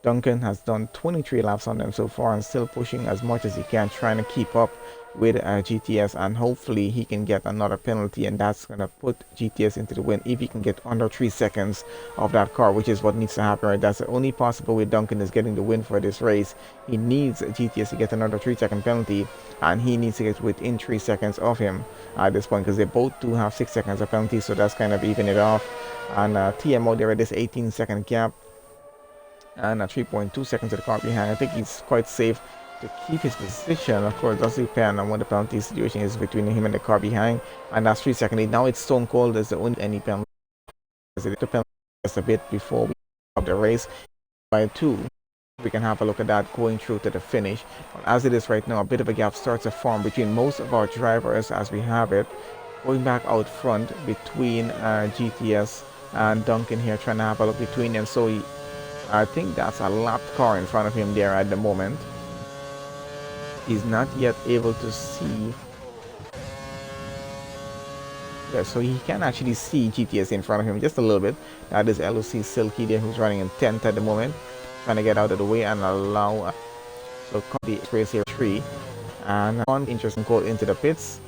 A: Duncan has done 23 laps on them so far and still pushing as much as he can, trying to keep up with GTS, and hopefully he can get another penalty, and that's going to put GTS into the win if he can get under 3 seconds of that car, which is what needs to happen, right? That's the only possible way Duncan is getting the win for this race. He needs GTS to get another 3-second penalty, and he needs to get within 3 seconds of him at this point, because they both do have 6 seconds of penalty, so that's kind of even it off. And TMO there at this 18-second gap, and 3.2 seconds of the car behind. I think he's quite safe to keep his position. Of course, it does depend on what the penalty situation is between him and the car behind, and that's 3 seconds. Now it's Stone Cold as the only any penalty. The penalty just a bit before we stop the race by 2. We can have a look at that going through to the finish. But as it is right now, a bit of a gap starts to form between most of our drivers as we have it. Going back out front between GTS and Duncan here, trying to have a look between them. So I think that's a lapped car in front of him there at the moment. He's not yet able to see. Yeah, so he can actually see GTS in front of him just a little bit. That is LOC Silky there, who's running in 10th at the moment, trying to get out of the way and allow so the race here 3, and one interesting call into the pits,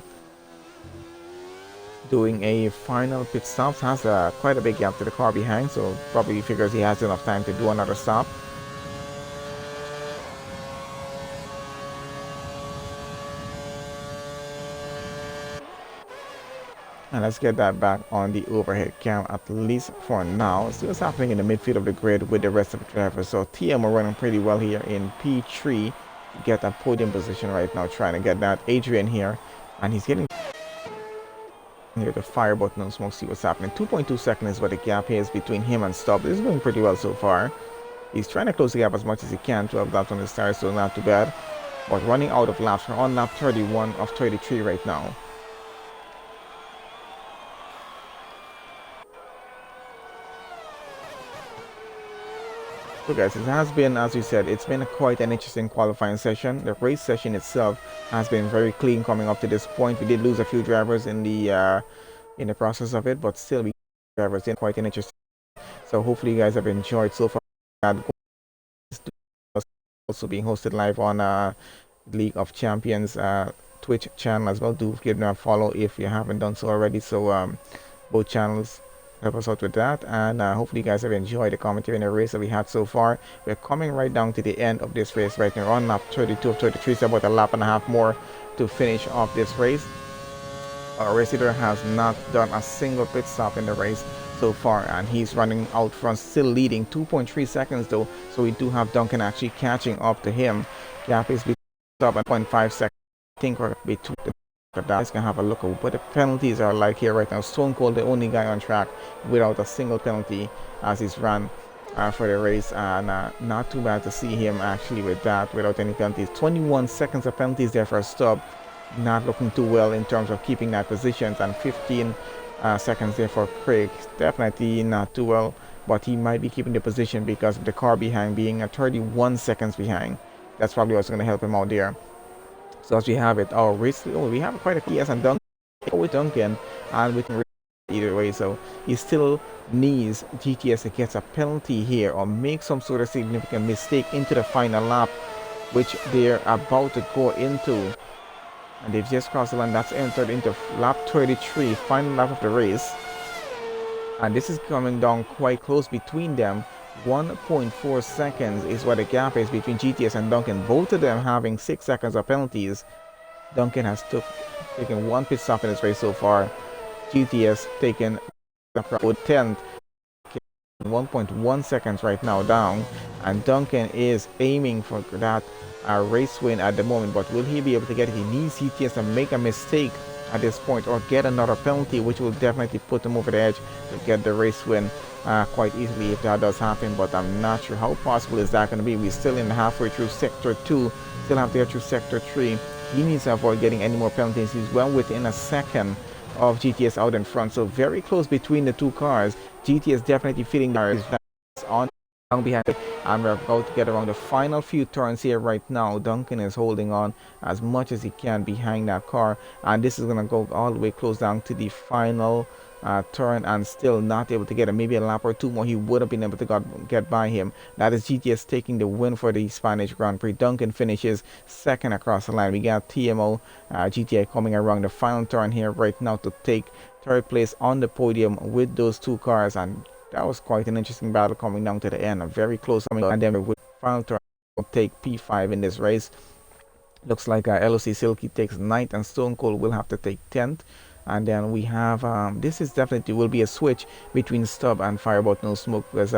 A: doing a final pit stop. Has quite a big gap to the car behind, so probably figures he has enough time to do another stop. And let's get that back on the overhead cam, at least for now. See what's happening in the midfield of the grid with the rest of the drivers. So TM are running pretty well here in P3 to get a podium position right now, trying to get that. Adrian here, and he's getting here to Fire But No Smoke. See what's happening. 2.2 seconds is what the gap is between him and Stop. This is going pretty well so far. He's trying to close the gap as much as he can. 12 laps on the start, so not too bad. But running out of laps. We're on lap 31 of 33 right now. So guys, it has been, as we said, it's been quite an interesting qualifying session. The race session itself has been very clean coming up to this point. We did lose a few drivers in the process of it, but still we drivers in quite an interesting. So hopefully you guys have enjoyed so far. Also being hosted live on League of Champions Twitch channel as well. Do give them a follow if you haven't done so already. So both channels help us out with that, and hopefully you guys have enjoyed the commentary in the race that we had so far. We're coming right down to the end of this race right now. On lap 32 of 33, so about a lap and a half more to finish off this race. Our race leader has not done a single pit stop in the race so far, and he's running out front, still leading 2.3 seconds though, so we do have Duncan actually catching up to him. Gap is up at 0.5 seconds. I think we're between the guys can have a look at what the penalties are like here right now. Stone Cold, the only guy on track without a single penalty as he's run for the race, and not too bad to see him actually with that without any penalties. 21 seconds of penalties there for a stop, not looking too well in terms of keeping that position, and 15 seconds there for Craig, definitely not too well, but he might be keeping the position because of the car behind being at 31 seconds behind. That's probably what's going to help him out there. So as we have it, we have quite a PS and Duncan with Duncan, and we can either way. So he still needs GTS to get a penalty here or make some sort of significant mistake into the final lap, which they're about to go into. And they've just crossed the line. That's entered into lap 33, final lap of the race. And this is coming down quite close between them. 1.4 seconds is what the gap is between GTS and Duncan. Both of them having 6 seconds of penalties. Duncan has taken one pit stop in this race so far. GTS taken the 10th. 1.1 seconds right now down, and Duncan is aiming for that race win at the moment, but will he be able to get it? He needs GTS to make a mistake at this point or get another penalty, which will definitely put him over the edge to get the race win quite easily if that does happen, but I'm not sure how possible is that going to be. We're still in halfway through sector 2, still have to get through sector 3. He needs to avoid getting any more penalties. He's well within a second of GTS out in front, so very close between the two cars. GTS definitely feeling that's on behind it, and we're about to get around the final few turns here right now. Duncan is holding on as much as he can behind that car, and this is going to go all the way close down to the final turn, and still not able to get him. Maybe a lap or two more he would have been able to get by him. That is GTS taking the win for the Spanish Grand Prix. Duncan finishes second across the line. We got TMO GTA coming around the final turn here right now to take third place on the podium with those two cars, and that was quite an interesting battle coming down to the end. A very close coming, and then with final turn will take P5 in this race. Looks like LOC Silky takes 9th, and Stone Cold will have to take 10th. And then we have this is definitely will be a switch between Stubb and Firebolt No Smoke. There's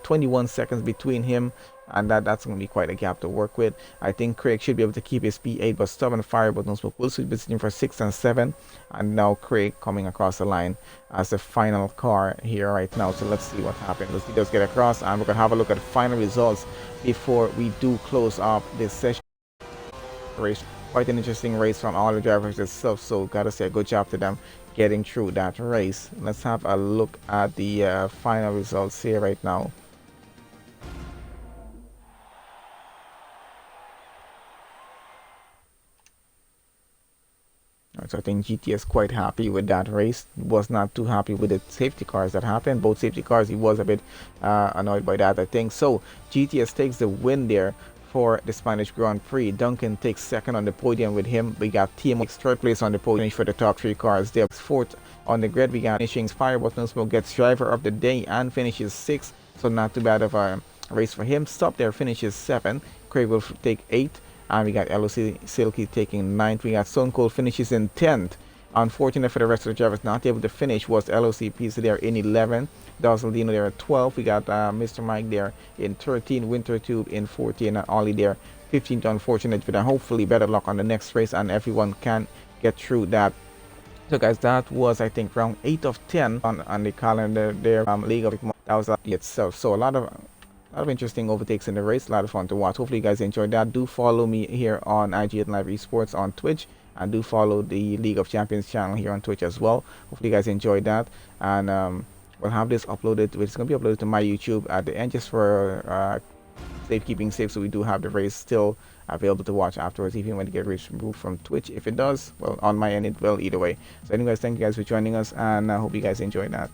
A: 21 seconds between him, and that's going to be quite a gap to work with. I think Craig should be able to keep his P8, but Stubb and Firebolt No Smoke will switch between for 6 and 7. And now Craig coming across the line as the final car here right now. So let's see what happens. Let's see those get across, and we're going to have a look at the final results before we do close off this session race. Quite an interesting race from all the drivers itself, so gotta say a good job to them getting through that race. Let's have a look at the final results here right now. So I think GTS quite happy with that race. Was not too happy with the safety cars that happened. Both safety cars, he was a bit annoyed by that, I think. So GTS takes the win there for the Spanish Grand Prix. Duncan takes second on the podium with him. We got TMO third place on the podium for the top 3 cars. They're fourth on the grid. We got finishing Firebolt No Smoke gets driver of the day and finishes 6th. So not too bad of a race for him. Stop there finishes 7th. Craig will take 8th. And we got LOC Silky taking 9th. We got Stone Cold finishes in 10th. Unfortunate for the rest of the drivers not able to finish was LOC Pizza there in 11th. Dozaldino there at 12th. We got Mr. Mike there in 13th. Winter Tube in 14th. And Ollie there 15th. Unfortunate for them. Hopefully better luck on the next race and everyone can get through that. So guys, that was I think round 8 of 10 on the calendar there. League of that was itself. So a lot of interesting overtakes in the race. A lot of fun to watch. Hopefully you guys enjoyed that. Do follow me here on IGN Live Esports on Twitch, and do follow the League of Champions channel here on Twitch as well. Hopefully you guys enjoyed that, and we'll have this uploaded. It's going to be uploaded to my YouTube at the end just for keeping safe, so we do have the race still available to watch afterwards, even when it gets removed from Twitch. If it does, well, on my end it will either way. So anyways, thank you guys for joining us, and I hope you guys enjoyed that.